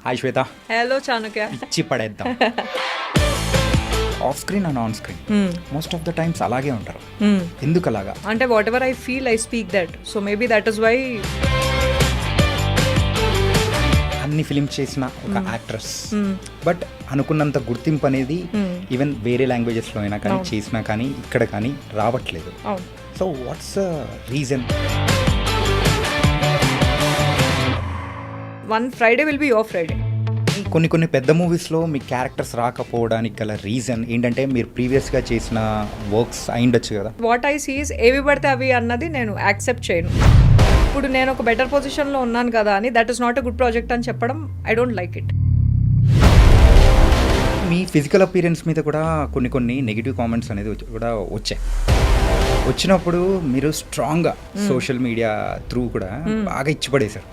Hi Shweta. Hello Chanakya. ఇచ్చి పడేద్దాం. Off screen and on screen most of the times అలాగే ఉంటారు. ఎందుకు అలాగా అంటే whatever I feel I speak that. So maybe that is why అన్ని ఫిలిమ్స్ చేసిన ఒక యాక్ట్రెస్ బట్ అనుకున్నంత గుర్తింపు అనేది ఈవెన్ వేరే లాంగ్వేజెస్లో అయినా కానీ చేసినా కానీ ఇక్కడ కానీ రావట్లేదు. So what's reason? One Friday will be your Friday. కొన్ని పెద్ద మూవీస్లో మీ క్యారెక్టర్స్ రాకపోవడానికి గల రీజన్ ఏంటంటే మీరు ప్రీవియస్గా చేసిన వర్క్స్ అయిండొచ్చు కదా. వాట్ ఐ సీస్ ఏవి పడితే అవి అన్నది నేను యాక్సెప్ట్ చేయను. ఇప్పుడు నేను ఒక బెటర్ పొజిషన్లో ఉన్నాను కదా అని that is not a good project అని చెప్పడం I don't like it. Me physical appearance మీద కూడా కొన్ని నెగిటివ్ కామెంట్స్ అనేది కూడా వచ్చాయి. వచ్చినప్పుడు మీరు స్ట్రాంగ్గా సోషల్ మీడియా త్రూ కూడా బాగా ఇచ్చిపడేశారు.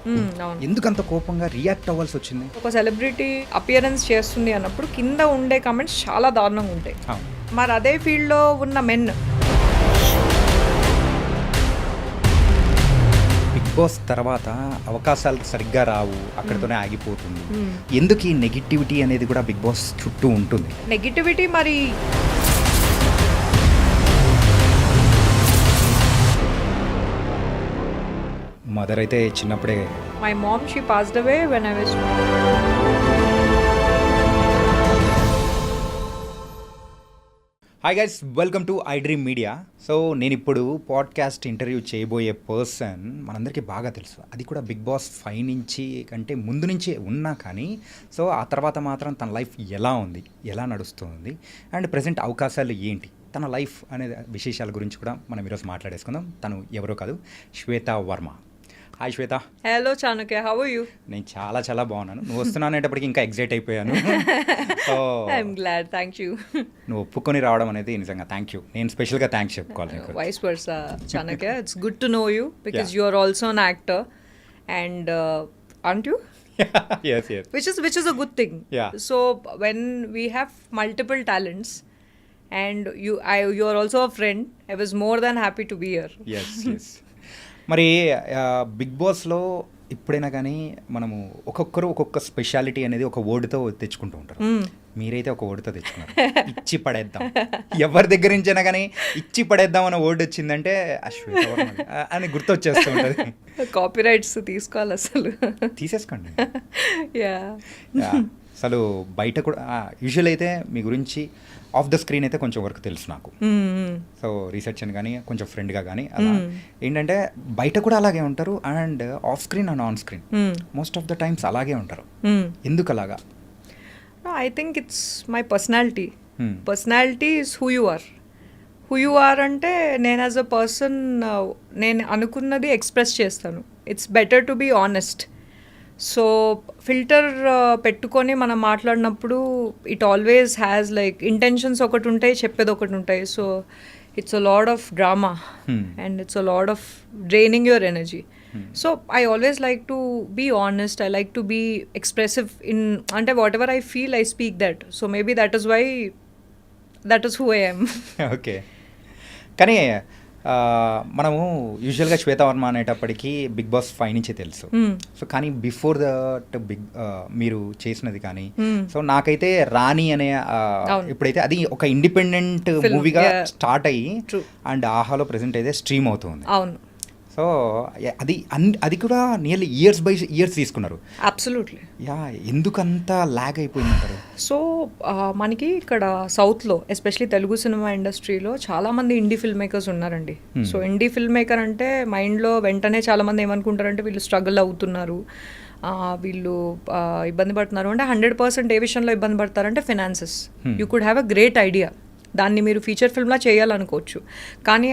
ఎందుకంత కోపంగా రియాక్ట్ అవ్వాల్సి వచ్చింది? ఒక సెలబ్రిటీ అపియరెన్స్ చేస్తుంది అన్నప్పుడు కింద ఉండే కామెంట్స్ చాలా దారుణంగా ఉంటాయి. మరి అదే ఫీల్డ్లో ఉన్న మెన్ బిగ్ బాస్ తర్వాత అవకాశాలు సరిగ్గా రావు, అక్కడితోనే ఆగిపోతుంది. ఎందుకు ఈ నెగిటివిటీ అనేది కూడా బిగ్ బాస్ చుట్టూ ఉంటుంది? నెగిటివిటీ మరి మదర్ అయితే చిన్నప్పుడే my mom she passed away when I was. Hi guys, welcome to iDream media. So నేను ఇప్పుడు పాడ్కాస్ట్ ఇంటర్వ్యూ చేయబోయే పర్సన్ మనందరికీ బాగా తెలుసు. అది కూడా బిగ్ బాస్ 5 నుంచి కంటే ముందు నుంచే ఉన్నా కానీ సో ఆ తర్వాత మాత్రం తన లైఫ్ ఎలా ఉంది, ఎలా నడుస్తుంది అండ్ ప్రజెంట్ అవకాశాలు ఏంటి, తన లైఫ్ అనే విశేషాల గురించి కూడా మనం ఈరోజు మాట్లాడేసుకుందాం. తను ఎవరో కాదు, Shweta Varma. Hi Shweta. Hello Chanakya, how are you? నేను చాలా బాగున్నాను. నువ్వు వస్తున్నానేటప్పటికి ఇంకా ఎగ్జైట్ అయిపోయాను. So I'm glad, thank you. నువ్వు ఒప్పుకొని రావడం అనేది నిజంగా థ్యాంక్ యూ. నేను స్పెషల్గా థ్యాంక్స్ చెప్పుకోవాలి. Vice versa Chanakya, it's good to know you because you are also an actor and aren't you? yes which is a good thing. Yeah. So when we have multiple talents and you are also a friend, I was more than happy to be here. yes మరి big బాస్లో ఎప్పుడైనా కానీ మనము ఒక్కొక్కరు ఒక్కొక్క speciality అనేది ఒక వర్డ్తో తెచ్చుకుంటూ ఉంటారు. మీరైతే ఒక వర్డ్తో తెచ్చుకున్నారు, ఇచ్చి పడేద్దాం. ఎవరి దగ్గర నుంచైనా కానీ ఇచ్చి పడేద్దాం అన్న వర్డ్ వచ్చిందంటే శ్వేత వర్మ అని గుర్తొచ్చేస్తూ ఉంటుంది. కాపీరైట్స్ తీసుకోవాలి, అసలు తీసేసుకోండి. యా అసలు బయట కూడా యూజువల్ అయితే మీ గురించి ఆఫ్ ద స్క్రీన్ అయితే కొంచెం వరకు తెలుసు నాకు. సో రీసెర్చ్ అని కానీ కొంచెం ఫ్రెండ్గా కానీ అలా ఏంటంటే బయట కూడా అలాగే ఉంటారు and off screen and on screen most of the times అలాగే ఉంటారు. ఎందుకు అలాగా? I think it's my personality. Personality is who you are అంటే నేను యాజ్ అ పర్సన్ నేను అనుకున్నది ఎక్స్ప్రెస్ చేస్తాను. It's better to be honest. So filter పెట్టుకొని మనం మాట్లాడినప్పుడు it always has like intentions ఒకటి ఉంటాయి, చెప్పేది ఒకటి ఉంటాయి. So it's a lot of drama and it's a lot of draining your energy. So I always like to be honest. I like to be expressive in, అంటే whatever I feel I speak that. So maybe that is why that is who I am. Okay. కానీ మనము యూజువల్గా శ్వేత వర్మ అనేటప్పటికీ big boss 5 నుంచే తెలుసు. So కానీ before that మీరు చేసినది కానీ సో నాకైతే రాణి అనే ఇప్పుడైతే అది ఒక ఇండిపెండెంట్ మూవీగా స్టార్ట్ అయ్యి అండ్ ఆహాలో ప్రెసెంట్ అయితే స్ట్రీమ్ అవుతుంది. అవును. సో అది కూడా నియర్లీ ఇయర్స్ బై ఇయర్స్ తీసుకున్నారు. అబ్సల్యూట్లీ. యా, ఎందుకంత ల్యాగ్ అయిపోయిందంటారు? సో మనకి ఇక్కడ సౌత్లో ఎస్పెషలీ తెలుగు సినిమా ఇండస్ట్రీలో చాలామంది ఇండీ ఫిల్మ్ మేకర్స్ ఉన్నారండి. సో ఇండీ ఫిల్మ్ మేకర్ అంటే మైండ్లో వెంటనే చాలామంది ఏమనుకుంటారంటే వీళ్ళు స్ట్రగుల్ అవుతున్నారు, వీళ్ళు ఇబ్బంది పడుతున్నారు. అంటే 100% ఏ విషయంలో ఇబ్బంది పడతారంటే finances. You could have a great idea, దాన్ని మీరు ఫీచర్ ఫిల్మ్లా చేయాలనుకోవచ్చు. కానీ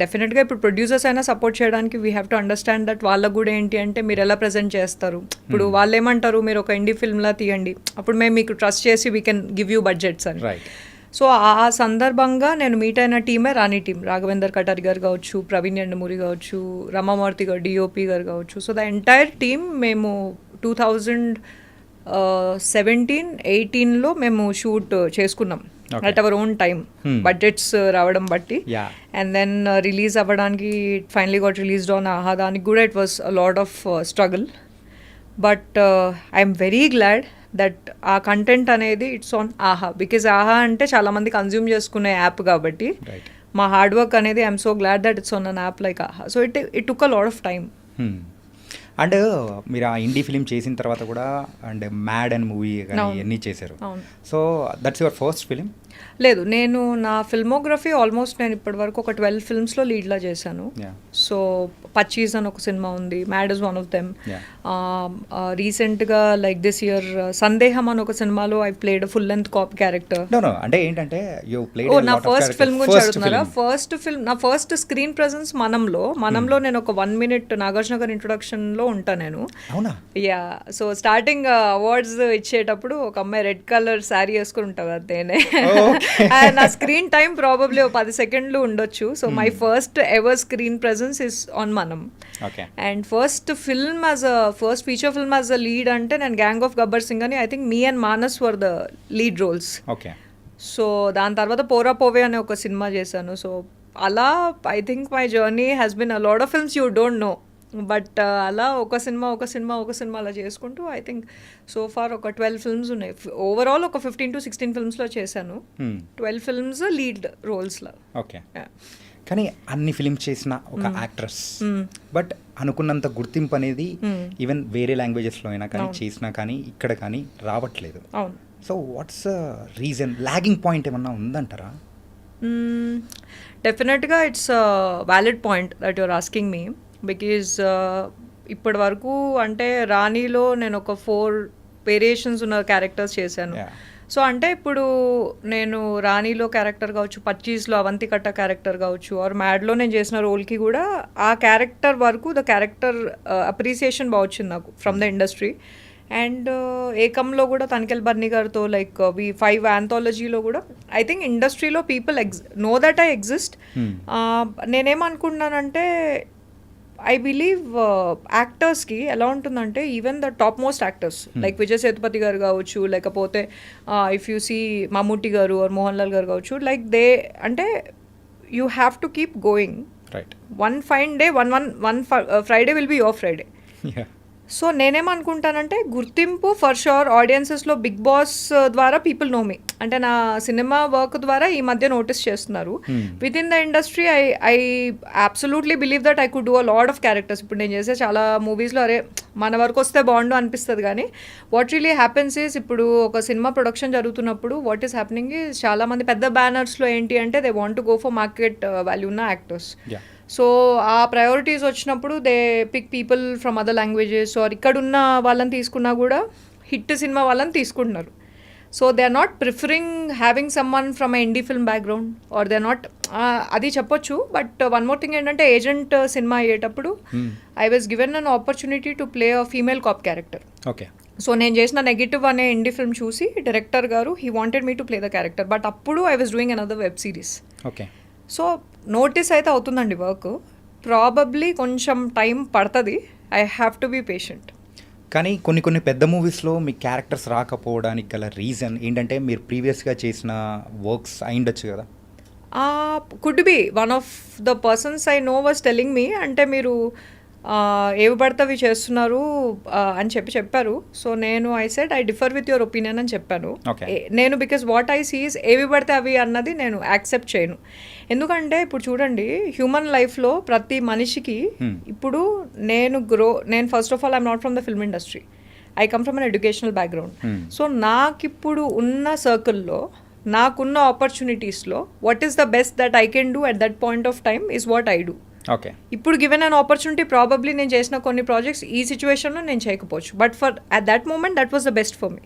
డెఫినెట్గా ఇప్పుడు ప్రొడ్యూసర్స్ అయినా సపోర్ట్ చేయడానికి we have to understand that వాళ్ళకు కూడా ఏంటి అంటే మీరు ఎలా ప్రజెంట్ చేస్తారు. ఇప్పుడు వాళ్ళు ఏమంటారు, మీరు ఒక ఇండీ ఫిల్మ్లా తీయండి, అప్పుడు మేము మీకు ట్రస్ట్ చేసి we can give you budgets అని. సో ఆ సందర్భంగా నేను మీట్ అయిన టీమే రాణి టీం. రాఘవేందర్ కటారి గారు కావచ్చు, ప్రవీణ్ ఎండమూరి కావచ్చు, రమామూర్తి గారు డిఓపి గారు కావచ్చు. సో ద ఎంటైర్ టీమ్ మేము 2017-18లో మేము షూట్ చేసుకున్నాం at our own time. Budgets రావడం బట్టి and then release అవ్వడానికి finally got released on ఆహా. దానికి కూడా it was a lot of struggle but I'm very glad that ఆ కంటెంట్ అనేది it's on Aha, because Aha అంటే చాలామంది కన్జ్యూమ్ చేసుకునే యాప్ కాబట్టి రైట్. మా హార్డ్ వర్క్ అనేది I'm so glad that it's on an app like Aha. So it took a lot of time. And మీరు ఆ ఇండీ ఫిలిం చేసిన తర్వాత కూడా అండ్ మ్యాడ్ అండ్ మూవీ కానీ అవును. ఇవన్నీ చేశారు. అవును. So that's your first film? లేదు, నేను నా ఫిల్మోగ్రఫీ ఆల్మోస్ట్ నేను ఇప్పటి వరకు ఒక 12 ఫిల్మ్స్లో లీడ్లా చేశాను. Yeah. సో పచ్చీస్ అని ఒక సినిమా ఉంది, mad is one of them. Yeah. రీసెంట్గా లైక్ దిస్ ఇయర్ సందేహం అని ఒక సినిమాలో I played full length cop character. No అంటే ఏంటంటే యు ప్లేడ్ ఓ, నా ఫస్ట్ ఫిల్మ్ గురించి అడుగుతున్నారా? ఫస్ట్ ఫిల్మ్, నా ఫస్ట్ స్క్రీన్ ప్రెజెన్స్ మనంలో నేను ఒక 1 minute నాగార్జున గారి ఇంట్రొడక్షన్లో ఉంటా నేను. అవునా? యా. సో స్టార్టింగ్ అవార్డ్స్ ఇచ్చేటప్పుడు ఒక అమ్మాయి రెడ్ కలర్ శారీ వేసుకుని ఉంటుంది, అదేనే. నా స్క్రీన్ టైం ప్రాబబ్లీ 10 seconds ఉండొచ్చు. So my first ever screen presence is on Manam. Okay. And first film first feature film as a lead అంటే నేను గ్యాంగ్ ఆఫ్ గబ్బర్ సింగ్ అని, I think me and Manas were the lead roles. Okay. So దాని తర్వాత పోరా పోవే అనే ఒక సినిమా చేశాను. సో అలా I think my journey has been a lot of films you don't know. But అలా ఒక సినిమా అలా చేసుకుంటూ ఐ థింక్ సో ఫార్ ఒక 12 ఫిల్మ్స్ ఉన్నాయి. ఓవరాల్ ఒక 15 to 16 ఫిల్మ్స్లో చేశాను. 12 ఫిల్మ్స్ లీడ్ రోల్స్లో. ఓకే. కానీ అన్ని ఫిలిమ్స్ చేసిన ఒక యాక్ట్రెస్, బట్ అనుకున్నంత గుర్తింపు అనేది ఈవెన్ వేరే లాంగ్వేజెస్లో అయినా కానీ చేసినా కానీ ఇక్కడ కానీ రావట్లేదు. అవును. So what's reason, lagging point ఏమన్నా ఉందంటారా? డెఫినెట్గా it's valid point that you're asking me. Because ఇప్పటి వరకు అంటే రాణిలో నేను ఒక 4 వేరియేషన్స్ ఉన్న క్యారెక్టర్స్ చేశాను. సో అంటే ఇప్పుడు నేను రాణిలో క్యారెక్టర్ కావచ్చు, పచ్చీస్లో అవంతి కట్ట క్యారెక్టర్ కావచ్చు, ఆర్ మ్యాడ్లో నేను చేసిన రోల్కి కూడా ఆ క్యారెక్టర్ వరకు ద క్యారెక్టర్ అప్రిసియేషన్ బాగా వచ్చింది నాకు ఫ్రమ్ ద ఇండస్ట్రీ. అండ్ ఏకంలో కూడా తనికెల్ బర్ని గారితో లైక్ 5 ఆంథాలజీలో కూడా ఐ థింక్ ఇండస్ట్రీలో people know that I exist. నేనేమనుకుంటున్నానంటే ఐ బిలీవ్ యాక్టర్స్కి ఎలా ఉంటుందంటే even the top most actors like Vijay Sethupathi గారు కావచ్చు, లేకపోతే ఇఫ్ యూ సీ మమ్ముట్టి గారు ఆర్ మోహన్ లాల్ గారు కావచ్చు, లైక్ దే అంటే you have to keep going. Right. One fine day one Friday will be your Friday. So నేనేమనుకుంటానంటే గుర్తింపు ఫర్ షూర్ ఆడియన్సెస్లో బిగ్ బాస్ ద్వారా పీపుల్ నో మీ, అంటే నా సినిమా వర్క్ ద్వారా ఈ మధ్య నోటీస్ చేస్తున్నారు. Within the industry I absolutely believe that I could do a lot of characters. ఇప్పుడు నేను చేసే చాలా మూవీస్లో అరే మన వరకు వస్తే బాగుండు అనిపిస్తుంది, కానీ వాట్ రియలీ హ్యాపెన్స్ ఈస్ ఇప్పుడు ఒక సినిమా ప్రొడక్షన్ జరుగుతున్నప్పుడు వాట్ ఈస్ హ్యాపెనింగ్ ఈజ్ చాలామంది పెద్ద బ్యానర్స్లో ఏంటి అంటే they want to go for market value ఉన్న యాక్టర్స్. సో ఆ ప్రయారిటీస్ వచ్చినప్పుడు they pick people from other languages, or ఇక్కడున్న వాళ్ళని తీసుకున్నా కూడా హిట్ సినిమా వాళ్ళని తీసుకుంటున్నారు. So they are not preferring having someone from a indie film background, or they are not, అది చెప్పొచ్చు. బట్ వన్ మోర్ థింగ్ ఏంటంటే ఏజెంట్ సినిమా అయ్యేటప్పుడు I was given an opportunity to play a female cop character. Okay. So నేను చేసిన negative అనే indie film చూసి director గారు he wanted me to play the character, but అప్పుడు I was doing another web series. Okay. So notice అయితే అవుతుందండి work, probably కొంచెం time పడుతుంది. I have to be patient. కానీ కొన్ని పెద్ద మూవీస్లో మీ క్యారెక్టర్స్ రాకపోవడానికి గల రీజన్ ఏంటంటే మీరు ప్రీవియస్గా చేసిన వర్క్స్ అయిండొచ్చు కదా? Could be one of the persons I know was telling me, అంటే మీరు ఏవి పడితే అవి చేస్తున్నారు అని చెప్పారు. సో నేను I said I differ with your opinion అని చెప్పాను. నేను బికాస్ వాట్ ఐ సీస్ ఏవి పడితే అవి అన్నది నేను యాక్సెప్ట్ చేయను. ఎందుకంటే ఇప్పుడు చూడండి హ్యూమన్ లైఫ్లో ప్రతి మనిషికి ఇప్పుడు నేను first of all I'm not from the film industry, I come from an educational background. So నాకిప్పుడు ఉన్న సర్కిల్లో నాకున్న ఆపర్చునిటీస్లో what is the best that I can do at that point of time is what I do. Okay. ఇప్పుడు given an opportunity probably నేను చేసిన కొన్ని projects ఈ సిచ్యువేషన్లో నేను చేయకపోవచ్చు, but for at that moment that was the best for me.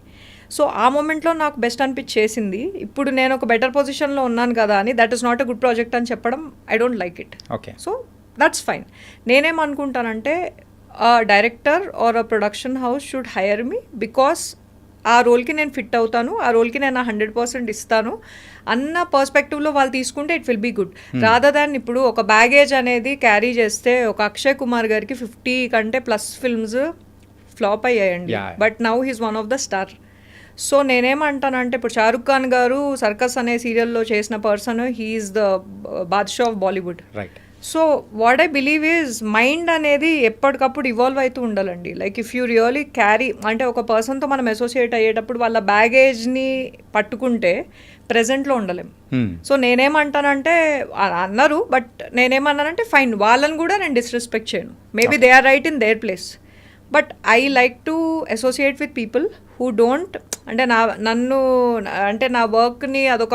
So ఆ మూమెంట్లో నాకు బెస్ట్ అనిపించేసింది. ఇప్పుడు నేను ఒక బెటర్ పొజిషన్లో ఉన్నాను కదా అని that is not a good project అని చెప్పడం I don't like it. Okay. So that's fine. నేనేమనుకుంటానంటే director or a production house should hire me because ఆ రోల్కి నేను ఫిట్ అవుతాను, ఆ రోల్కి నేను 100% ఇస్తాను అన్న పర్స్పెక్టివ్లో వాళ్ళు తీసుకుంటే it will be good. Rather than ఇప్పుడు ఒక బ్యాగేజ్ అనేది క్యారీ చేస్తే ఒక అక్షయ్ కుమార్ గారికి 50 కంటే ప్లస్ ఫిల్మ్స్ ఫ్లాప్ అయ్యాయండి, but now he's one of the star. So నేనేమంటానంటే ఇప్పుడు షారుఖ్ ఖాన్ గారు సర్కస్ అనే సీరియల్లో చేసిన పర్సన్, హీఈస్ ద బాద్షా of Bollywood. Right. So what I believe is mind అనేది ఎప్పటికప్పుడు ఇవాల్వ్ అవుతూ ఉండాలండి. Like if you really carry అంటే ఒక పర్సన్తో మనం అసోసియేట్ అయ్యేటప్పుడు వాళ్ళ బ్యాగేజ్ని పట్టుకుంటే ప్రెజెంట్లో ఉండలేం. సో నేనేమంటానంటే అన్నారు, బట్ నేనేమన్నానంటే ఫైన్, వాళ్ళని కూడా నేను డిస్రెస్పెక్ట్ చేయను. Maybe they are right in their place, but I like to associate with people who don't అంటే నన్ను అంటే నా వర్క్ని అదొక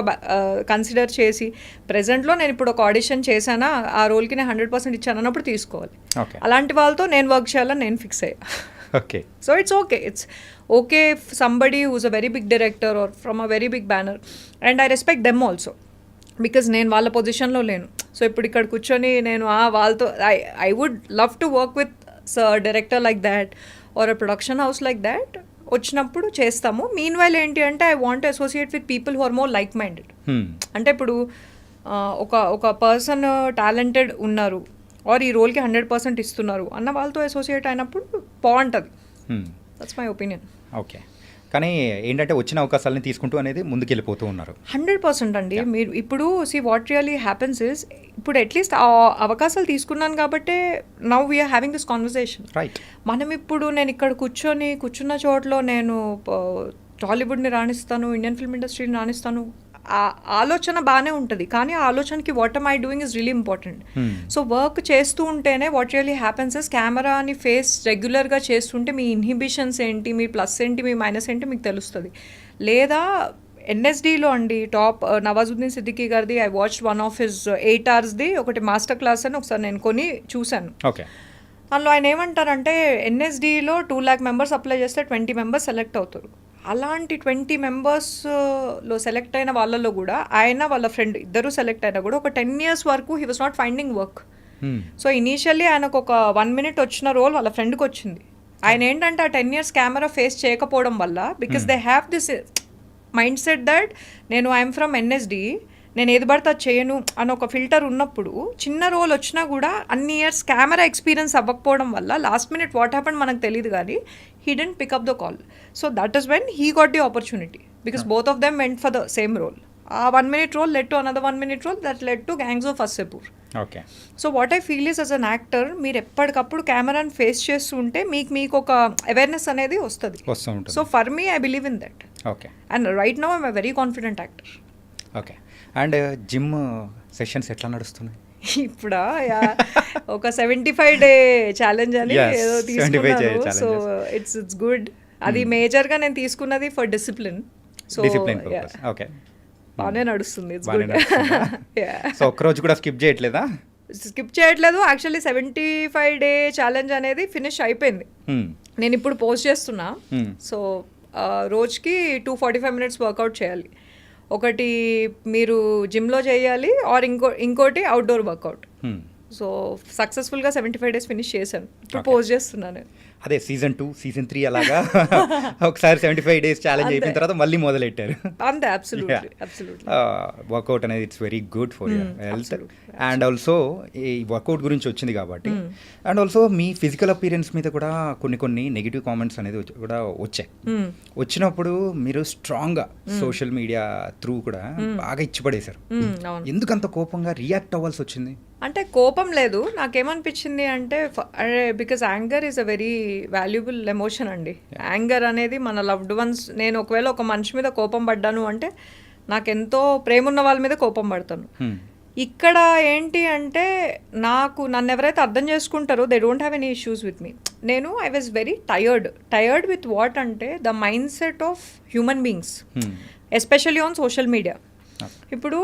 కన్సిడర్ చేసి ప్రెజెంట్లో నేను ఇప్పుడు ఒక ఆడిషన్ చేశానా ఆ రోల్కి నేను 100% ఇచ్చాను అన్నప్పుడు తీసుకోవాలి. అలాంటి వాళ్ళతో నేను వర్క్ చేయాలని నేను ఫిక్స్ అయ్యా. Okay. So it's okay somebody who's a very big director or from a very big banner, and I respect them also, because నేను వాళ్ళ పొజిషన్లో లేను. సో ఇప్పుడు ఇక్కడ కూర్చొని నేను వాళ్ళతో I would love to work with director like that or a production house like that. వచ్చినప్పుడు చేస్తాము. మీన్ వైల్ ఏంటి అంటే I want associate with people who are more like minded. అంటే ఇప్పుడు ఒక పర్సన్ టాలెంటెడ్ ఉన్నారు ఆర్ ఈ రోల్కి 100% ఇస్తున్నారు అన్న వాళ్ళతో అసోసియేట్ అయినప్పుడు బాగుంటుంది. That's my opinion. ఓకే. కానీ ఏంటంటే వచ్చిన అవకాశాలని తీసుకుంటూ అనేది ముందుకెళ్ళిపోతూ ఉన్నారు. 100% అండి. మీరు ఇప్పుడు వాట్ రియలీ హ్యాపెన్స్ ఇస్, ఇప్పుడు అట్లీస్ట్ ఆ అవకాశాలు తీసుకున్నాను కాబట్టి now we're having this conversation. Right. మనం ఇప్పుడు నేను ఇక్కడ కూర్చున్న చోట్లో నేను టాలీవుడ్ని రాణిస్తాను, ఇండియన్ ఫిల్మ్ ఇండస్ట్రీని రాణిస్తాను, ఆ ఆలోచన బాగానే ఉంటుంది. కానీ ఆ ఆలోచనకి what am I doing is really important. So work చేస్తూ ఉంటేనే వాట్ రియలీ హ్యాపెన్స్ ఇస్, కెమెరాని ఫేస్ రెగ్యులర్గా చేస్తుంటే మీ ఇన్హిబిషన్స్ ఏంటి, మీ ప్లస్ ఏంటి, మీ మైనస్ ఏంటి మీకు తెలుస్తుంది. లేదా ఎన్ఎస్డిలో అండి టాప్ నవాజుద్దీన్ సిద్దికీ గారిది I watched one of his 8 hours ఒకటి మాస్టర్ క్లాస్ అని ఒకసారి నేను కొని చూశాను. ఓకే. అందులో ఆయన ఏమంటారంటే ఎన్ఎస్డిలో 2 lakh members అప్లై చేస్తే 20 members సెలెక్ట్ అవుతారు. అలాంటి 20 members సెలెక్ట్ అయిన వాళ్ళలో కూడా ఆయన వాళ్ళ ఫ్రెండ్ ఇద్దరు సెలెక్ట్ అయినా కూడా ఒక 10 years వరకు he was not finding work. So initially ఆయనకు ఒక 1 minute వచ్చిన రోల్ వాళ్ళ ఫ్రెండ్కి వచ్చింది. ఆయన ఏంటంటే ఆ 10 years కెమెరా ఫేస్ చేయకపోవడం వల్ల, because they have this mind set that నేను ఐఎమ్ ఫ్రమ్ ఎన్ఎస్డి, నేను ఏది పడితే అది చేయను అని ఒక ఫిల్టర్ ఉన్నప్పుడు చిన్న రోల్ వచ్చినా కూడా అన్ని ఇయర్స్ కెమెరా ఎక్స్పీరియన్స్ అవ్వకపోవడం వల్ల లాస్ట్ మినిట్ వాట్ హ్యాపెండ్ మనకు తెలియదు, కానీ he didn't pick up the call. So that is when he got the opportunity, because both of them went for the same role. ఆ 1 minute role led to another 1 minute role that led to gangs of Wasseypur. Okay. So what I feel is as an actor, మీరు ఎప్పటికప్పుడు కెమెరాని face చేస్తూ ఉంటే మీకు ఒక awareness అనేది వస్తుంది. So for me I believe in that. Okay. And right now I'm a very confident actor. Okay. And gym sessions ఎట్లా నడుస్తున్నాయి ఇప్పుడా? ఒక 75 day ఛాలెంజ్ అని ఏదో తీసుకున్నాను. So it's good. అది మేజర్గా నేను తీసుకున్నది ఫర్ డిసిప్లిన్. సో ఓకే, బాగానే నడుస్తుంది. సో ఒక్కరోజు కూడా స్కిప్ చేయట్లేదా? స్కిప్ చేయట్లేదు. యాక్చువల్లీ 75 day ఛాలెంజ్ అనేది ఫినిష్ అయిపోయింది. నేను ఇప్పుడు పోస్ట్ చేస్తున్నా. సో రోజుకి 245 minutes వర్కౌట్ చేయాలి. ఒకటి మీరు జిమ్లో చేయాలి ఆర్ ఇంకోటి అవుట్డోర్ వర్కౌట్. సో సక్సెస్ఫుల్గా 75 days ఫినిష్ చేశాను. ఇప్పుడు పోస్ట్ చేస్తున్నాను. అదే సీజన్ 2 సీజన్ 3 అలాగా ఒకసారి 75 days ఛాలెంజ్ అయిపోయిన తర్వాత మళ్ళీ మొదలెట్టారు. అంతే. అబ్సల్యూట్లీ వర్కౌట్ అనేది it's very good for your health. And also ఈ వర్కౌట్ గురించి వచ్చింది కాబట్టి, and also me physical appearance మీద కూడా కొన్ని నెగిటివ్ కామెంట్స్ అనేది కూడా వచ్చాయి. వచ్చినప్పుడు మీరు స్ట్రాంగ్గా సోషల్ మీడియా త్రూ కూడా బాగా ఇచ్చిపడేశారు. ఎందుకంత కోపంగా రియాక్ట్ అవ్వాల్సి వచ్చింది? అంటే కోపం లేదు, నాకేమనిపించింది అంటే because anger is a very valuable emotion అండి. యాంగర్ అనేది మన లవ్డ్ వన్స్, నేను ఒకవేళ ఒక మనిషి మీద కోపం పడ్డాను అంటే నాకెంతో ప్రేమ ఉన్న వాళ్ళ మీద కోపం పడతాను. ఇక్కడ ఏంటి అంటే నన్ను ఎవరైతే అర్థం చేసుకుంటారో they don't have any issues with me. I was very tired with what అంటే the mind set of human beings, especially on social media. ఇప్పుడు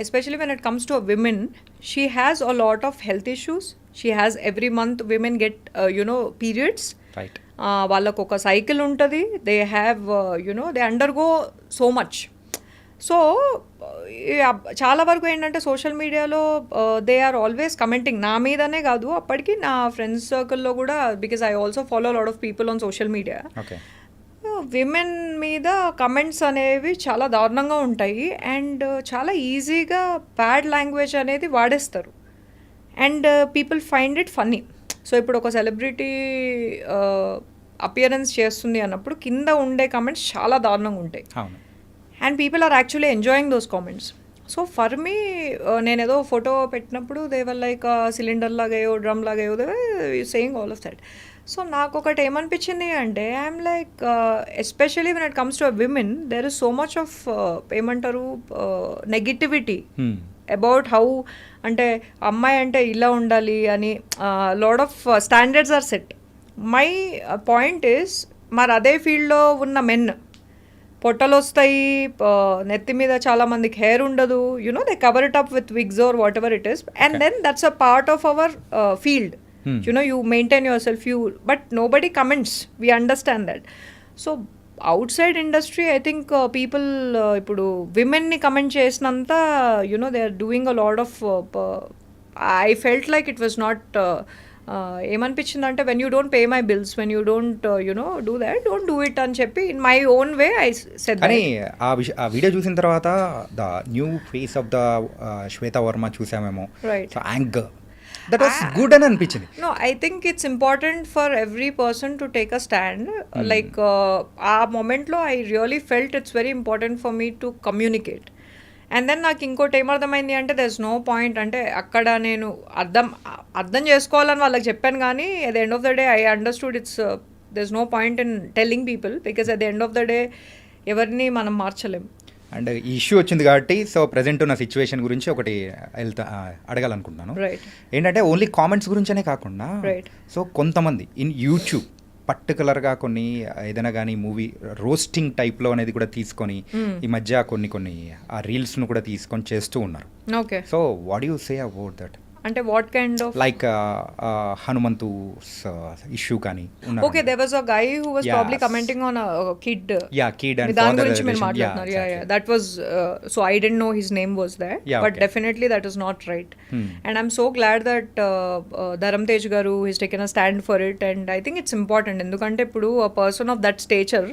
especially when it comes to women, she has a lot of health issues. She has every month women get periods. వాళ్ళకు ఒక cycle ఉంటుంది. They have they undergo so much. So చాలా వరకు ఏంటంటే social మీడియాలో they are always commenting, నా మీదనే కాదు అప్పటికి నా ఫ్రెండ్స్ సర్కిల్లో కూడా, because I also follow lot of people on social media. Women మీద కమెంట్స్ అనేవి చాలా దారుణంగా ఉంటాయి అండ్ చాలా ఈజీగా బ్యాడ్ లాంగ్వేజ్ అనేది వాడేస్తారు and people find it funny. So ఇప్పుడు ఒక సెలబ్రిటీ అపియరెన్స్ చేస్తుంది అన్నప్పుడు కింద ఉండే కమెంట్స్ చాలా దారుణంగా ఉంటాయి and people are actually enjoying those comments. So for me నేను ఏదో ఫోటో పెట్టినప్పుడు దేవర్ లైక్ సిలిండర్ లాగాయో డ్రమ్ లాగాయో saying all of that. So నాకు ఒకటి ఏమనిపించింది అంటే I'm like especially when it comes to a women there is so much of ఏమంటారు నెగిటివిటీ అబౌట్ హౌ అంటే అమ్మాయి అంటే ఇలా ఉండాలి అని lot of standards are set. My point is మరి అదే ఫీల్డ్లో ఉన్న మెన్ పొట్టలు వస్తాయి, నెత్తి మీద చాలా మందికి హెయిర్ ఉండదు, you know they cover it up with wigs or whatever it is, and then that's a part of our field. You know you maintain yourself, you but nobody comments, we understand that. So outside industry I think people ఇప్పుడు విమెన్ని comment చేసినంత you know they are doing a lot of I felt like it was not ఏమనిపించింది అంటే when you don't pay my bills, when you don't you know do that, don't do it అని చెప్పి in my own way I said. కానీ ఆ video చూసిన తర్వాత the new face of the Shweta Varma చూసామేమో, right, so anchor that was good అని అనిపించింది. No, I think it's important for every person to take a stand. Like, ఆ మొమెంట్లో I really felt it's very important for me to communicate. And then నాకు ఇంకోటి ఏమర్థమైంది అంటే there is no point అంటే అక్కడ నేను అర్థం చేసుకోవాలని వాళ్ళకి చెప్పాను, కానీ at the end of the day I understood it's there is no point in telling people because at the end of the day ఎవరిని మనం మార్చలేం. అండ్ ఈ ఇష్యూ వచ్చింది కాబట్టి సో ప్రజెంట్ ఉన్న సిచ్యువేషన్ గురించి ఒకటి అడగాలనుకుంటున్నాను. రైట్. ఏంటంటే ఓన్లీ కామెంట్స్ గురించనే కాకుండా రైట్. సో కొంతమంది ఇన్ యూట్యూబ్ పర్టికులర్గా కొన్ని ఏదైనా కానీ మూవీ రోస్టింగ్ టైప్లో అనేది కూడా తీసుకొని ఈ మధ్య కొన్ని ఆ రీల్స్ను కూడా తీసుకొని చేస్తూ ఉన్నారు. Okay. So what you say about that? అంటే what kind of like Hanumanthu issue కానీ okay, there was a guy who was probably commenting on a kid. Yeah, kid and దాని గురించి మీరు మాట్లాడుతున్నారు. Yeah yeah, that was so I don't know his name was there, but definitely that is not right. And I'm so glad that Dharam Tej గారు his taken a stand for it, and I think it's important. ఎందుకంటే ఇప్పుడు a person of that stature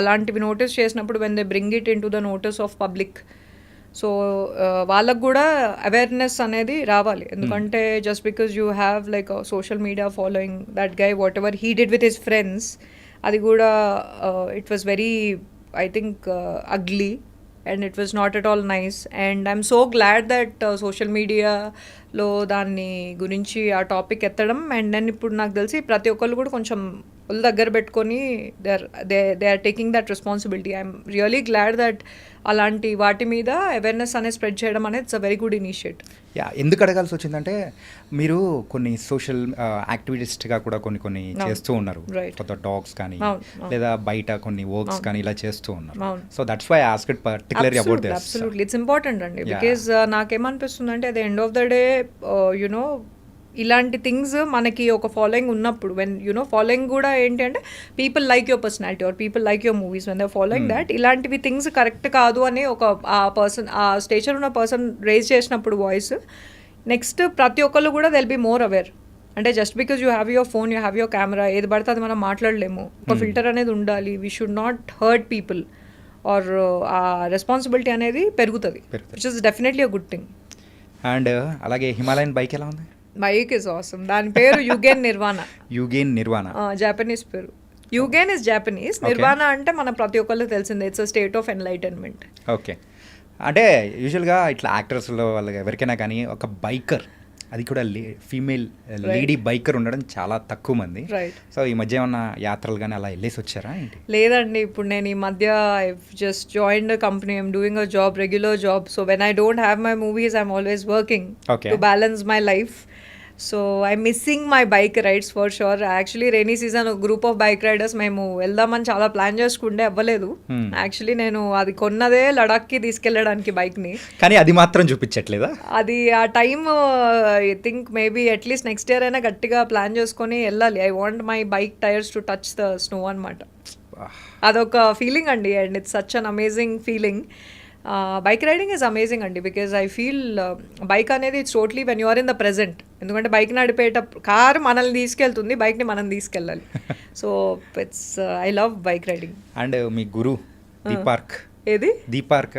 అలాంటివి notice చేసినప్పుడు when they bring it in to the notice of public, so వాళ్ళకు కూడా awareness అనేది రావాలి. ఎందుకంటే just because you have like social media following that guy what ever he did with his friends, అది కూడా it was very I think ugly and it was not at all nice. And I'm so glad that social మీడియాలో దాన్ని గురించి ఆ topic ఎత్తడం, and then ఇప్పుడు నాకు తెలిసి ప్రతి ఒక్కళ్ళు కూడా కొంచెం ఒళ్ళు దగ్గర పెట్టుకొని they are taking that responsibility. I'm really glad that అలాంటి వాటి మీద అవేర్నెస్ అనేది స్ప్రెడ్ చేయడం అనేది it's a very good initiative. Yeah, ఎందుకు అడగాల్సి వచ్చిందంటే మీరు కొన్ని సోషల్ యాక్టివిస్ట్గా కూడా కొన్ని చేస్తూ ఉన్నారు ఫర్ ద డాగ్స్ కానీ లేదా బయట కొన్ని వర్క్స్ కానీ ఇలా చేస్తూ ఉన్నారు. So that's why I asked particularly about this. Absolutely, it's important అండి, బికాజ్ నాకేమనిపిస్తుంది అంటే at the end of the day you know ఇలాంటి థింగ్స్ మనకి ఒక ఫాలోయింగ్ ఉన్నప్పుడు, వెన్ యునో ఫాలోయింగ్ కూడా ఏంటి అంటే people like your personality or people like your movies, when they following that ఇలాంటివి థింగ్స్ కరెక్ట్ కాదు అని ఒక ఆ పర్సన్ ఆ స్టేచర్ ఉన్న పర్సన్ రేజ్ చేసినప్పుడు వాయిస్, నెక్స్ట్ ప్రతి ఒక్కళ్ళు కూడా దెల్ బీ మోర్ అవేర్. అంటే just because you have your phone, you have your camera, ఏది పడితే అది మనం మాట్లాడలేము, ఒక ఫిల్టర్ అనేది ఉండాలి, we should not hurt people or ఆ రెస్పాన్సిబిలిటీ అనేది పెరుగుతుంది, which is definitely a good thing. And అలాగే హిమాలయన్ బైక్ ఎలా ఉంది? Bike is awesome. దాని పేరు యుగేన్ నిర్వాణ. యుగేన్ నిర్వాణ జాపనీస్ పేరు. యుగేన్ ఇస్ జాపనీస్, నిర్వాణ అంటే మన ప్రతి ఒక్కళ్ళు తెలిసిందే, it's a state of enlightenment. Okay. అంటే యూజువల్గా ఇట్లా యాక్టర్స్లో వాళ్ళకి ఎవరికైనా కానీ ఒక బైకర్, అది కూడా ఫీమేల్ లేడీ బైకర్ ఉండడం చాలా తక్కువ మంది. సో ఈ మధ్య ఏమన్నా యాత్రలు కానీ అలా వెళ్ళేసి వచ్చారా ఏంటి? లేదండి, ఇప్పుడు నేను ఈ మధ్య I just joined a company, I'm doing a job, regular job. So when I don't have my movies I'm always working to balance my life. So I missing my bike rides for sure. Actually rainy season ఒక group of bike riders మేము వెళ్దామని చాలా plan చేసుకుంటే అవ్వలేదు. Actually నేను అది కొన్నదే లడాఖ్కి తీసుకెళ్ళడానికి బైక్ని, కానీ అది మాత్రం చూపించట్లేదా? అది ఆ time I think maybe at least next year అయినా గట్టిగా ప్లాన్ చేసుకొని వెళ్ళాలి. I want my bike tyres to touch the snow అనమాట. అదొక ఫీలింగ్ అండి, and it's such an amazing feeling. Bike riding is amazing అండి, బికాజ్ ఐ ఫీల్ బైక్ అనేది it's totally when you are in the present. ఎందుకంటే bike నడిపేటప్పుడు car మనల్ని తీసుకెళ్తుంది, బైక్ని మనం తీసుకెళ్ళాలి. So it's I love bike riding. And మీ గురు దీపార్క్ ఏది దీపార్క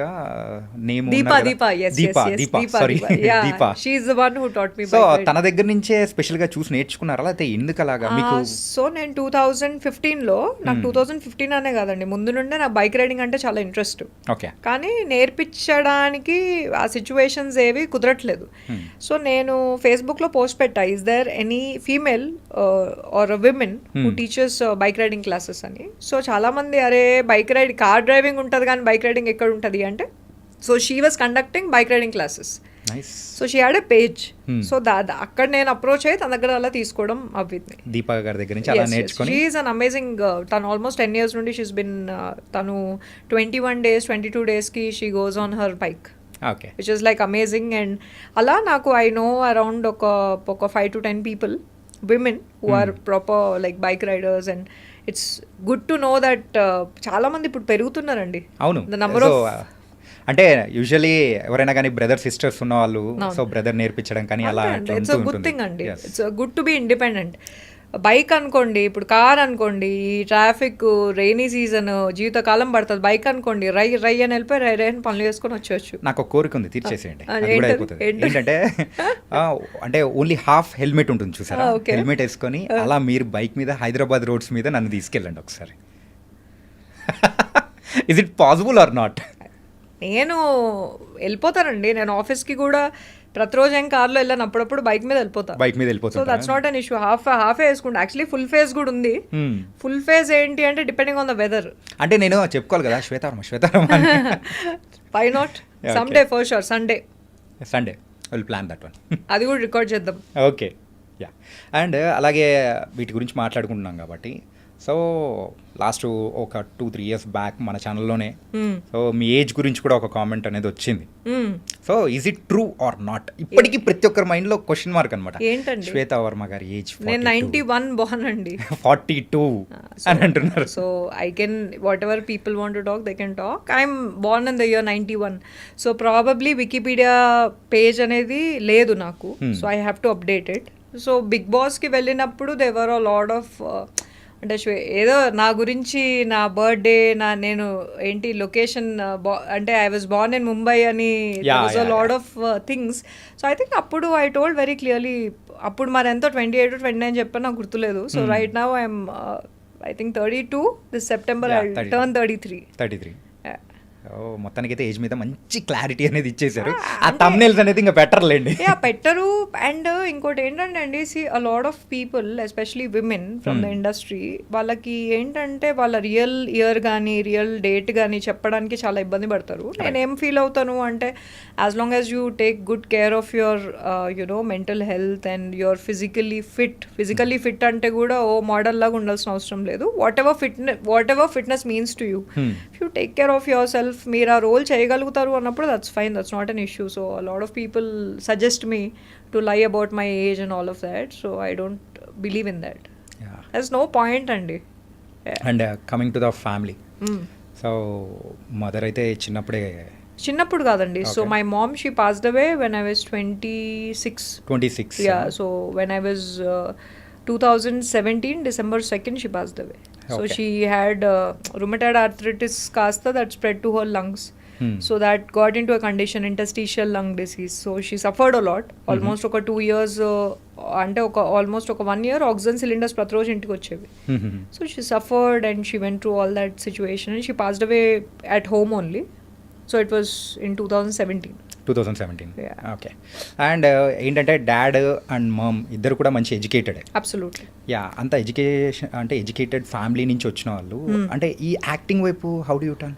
name Deepa yes Deepa yes yes Deepa Deepa sorry yeah Deepa. she is the one who taught me so bike riding. తన దగ్గర నుంచే స్పెషల్గా చూసి నేర్చుకున్నారా లేకపోతే ఎందుకు అలాగా మీకు? సో నేను 2015లో నాకు 2015 అనే కాదండి, ముందు నుండే నాకు బైక్ రైడింగ్ అంటే చాలా ఇంట్రెస్ట్. ఓకే. కానీ నేర్పించడానికి ఆ సిచ్యువేషన్స్ ఏవి కుదరట్లేదు. సో నేను ఫేస్బుక్లో పోస్ట్ పెట్టా, is there any female or women who teachers bike riding classes అని. సో చాలామంది అరే బైక్ రైడింగ్ కార్ డ్రైవింగ్ ఉంటుంది కానీ బైక్ రైడింగ్ ఎక్కడ ఉంటుంది అంటే, so she was conducting bike riding classes. So she had a page. So అక్కడ నేను అప్రోచ్ అయ్యి తన దగ్గర అలా తీసుకోవడం అవ్వింది. దీపా గారి దగ్గర నుంచి అలా నేర్చుకొని షీ ఈజ్ అన్ అమేజింగ్. తను ఆల్మోస్ట్ 10 years నుండి షీస్ బిన్ తను 21 days 22 daysకి she goes on her bike, okay, which is like amazing. And అలా నాకు ఐ నో అరౌండ్ ఒక 5 to 10 people, women who are proper like bike riders, and it's good to know that చాలా మంది ఇప్పుడు పెరుగుతున్నారండి. అవును. The number of అంటే usually ఎవరైనా కానీ బ్రదర్ సిస్టర్స్ ఉన్న వాళ్ళు సో బ్రదర్ నేర్పించడం కానీ అలా ఇట్స్ అ గుడ్ థింగ్ అండి. It's good to be independent. Bike అనుకోండి, ఇప్పుడు కార్ అనుకోండి, ఈ ట్రాఫిక్ రైనీ సీజన్ జీవితకాలం పడుతుంది. బైక్ అనుకోండి రై రై అని వెళ్ళిపోయి రై రై అని పనులు చేసుకొని వచ్చేవచ్చు. నాకు ఒక కోరిక ఉంది, తీర్చేసేయండి. అది కూడా అయిపోతుంది. ఏంటంటే అంటే ఓన్లీ హాఫ్ హెల్మెట్ ఉంటుంది చూసారా, హెల్మెట్ వేసుకొని అలా మీరు బైక్ మీద హైదరాబాద్ రోడ్స్ మీద నన్ను తీసుకెళ్ళండి ఒకసారి. Is it possible are not? నేను వెళ్ళిపోతానండి. నేను ఆఫీస్కి కూడా ప్రతిరోజు ఏం కార్లో వెళ్ళాను, అప్పుడప్పుడు బైక్ మీద వెళ్ళిపోతాను. బైక్ మీద వెళ్ళిపోతాను. So that's not an issue. Half వేసుకుంటా. యాక్చువల్లీ ఫుల్ ఫేస్ కూడా ఉంది. ఫుల్ ఫేస్ ఏంటి అంటే డిపెండింగ్ ఆన్ ద వెదర్. అంటే నేను చెప్పుకోవాలి కదా, Shweta Varma why not some day for sure. Sunday will plan that one. అది కూడా రికార్డ్ చేద్దాం. Okay, yeah. అండ్ అలాగే వీటి గురించి మాట్లాడుకుంటున్నాం కాబట్టి, సో లాస్ట్ ఒక 2-3 years బ్యాక్ మన ఛానల్లోనే సో మీ ఏజ్ గురించి కూడా ఒక కామెంట్ అనేది వచ్చింది. So is it true or not? ఇప్పటికీ ప్రతి ఒక్కరి మైండ్లో క్వశ్చన్ మార్క్ అనమాట. ఏంటండి శ్వేతా వర్మ గారి ఏజ్? నేను 91 born అండి. 42 అని అంటున్నారు. So I can whatever people want to talk they can talk. I'm born in the year 91. So probably Wikipedia page అనేది లేదు నాకు. So I have to update it. So Bigg బాస్కి వెళ్ళినప్పుడు they were a lot of అంటే ఏదో నా గురించి నా బర్త్డే నేను ఏంటి లొకేషన్ అంటే I was born in Mumbai అని lot of things. So I think అప్పుడు ఐ టోల్డ్ వెరీ క్లియర్లీ, అప్పుడు మరి ఎంతో 28 or 29 చెప్పాను, నాకు గుర్తులేదు. So right now I'm I think 32. This September I turn 33. మొత్తానికి అయితే ఏజ్ మీద మంచి క్లారిటీ అనేది ఇచ్చేసారు. ఆ థంబ్నెయిల్స్ అనేది ఇంకా బెటర్లేండి. పెట్టరు. అండ్ ఇంకోటి ఏంటంటే అండి, అ lot of people especially women from the industry, వాళ్ళకి ఏంటంటే వాళ్ళ రియల్ ఇయర్ కానీ రియల్ డేట్ కానీ చెప్పడానికి చాలా ఇబ్బంది పడతారు. నేనేం ఫీల్ అవుతాను అంటే, as long as you take good care of your you know mental health and your physically fit అంటే కూడా ఓ మోడల్ లాగా ఉండాల్సిన అవసరం లేదు. What ever fitness means to you, if you take care of your self, మీరు ఆ రోల్ చేయగలుగుతారు అన్నప్పుడు that's fine, that's not an issue. So a lot of people suggest me to lie about my age and all of that. So I don't believe in that. That's no point అండి. And coming to the family, so mother అయితే చిన్నప్పుడు కాదండి. So my mom she passed away when I was 26. Yeah. So when I was 2017 December 2nd she passed away. So she had rheumatoid arthritis kasta that spread to her lungs. So that got into a condition, interstitial lung disease. So she suffered a lot. Almost oka 2 years అంటే almost oka 1 year oxygen cylinders ప్రతి రోజు ఇంటికి వచ్చేవి. So she suffered and she went through all that situation and she passed away at home only. So it was in 2017. Okay. And ఏంటంటే dad and మమ్ ఇద్దరు కూడా మంచి educated. Absolutely. Yeah. అంత educated family నుంచి వచ్చిన వాళ్ళు అంటే ఈ యాక్టింగ్ వైపు how do you turn?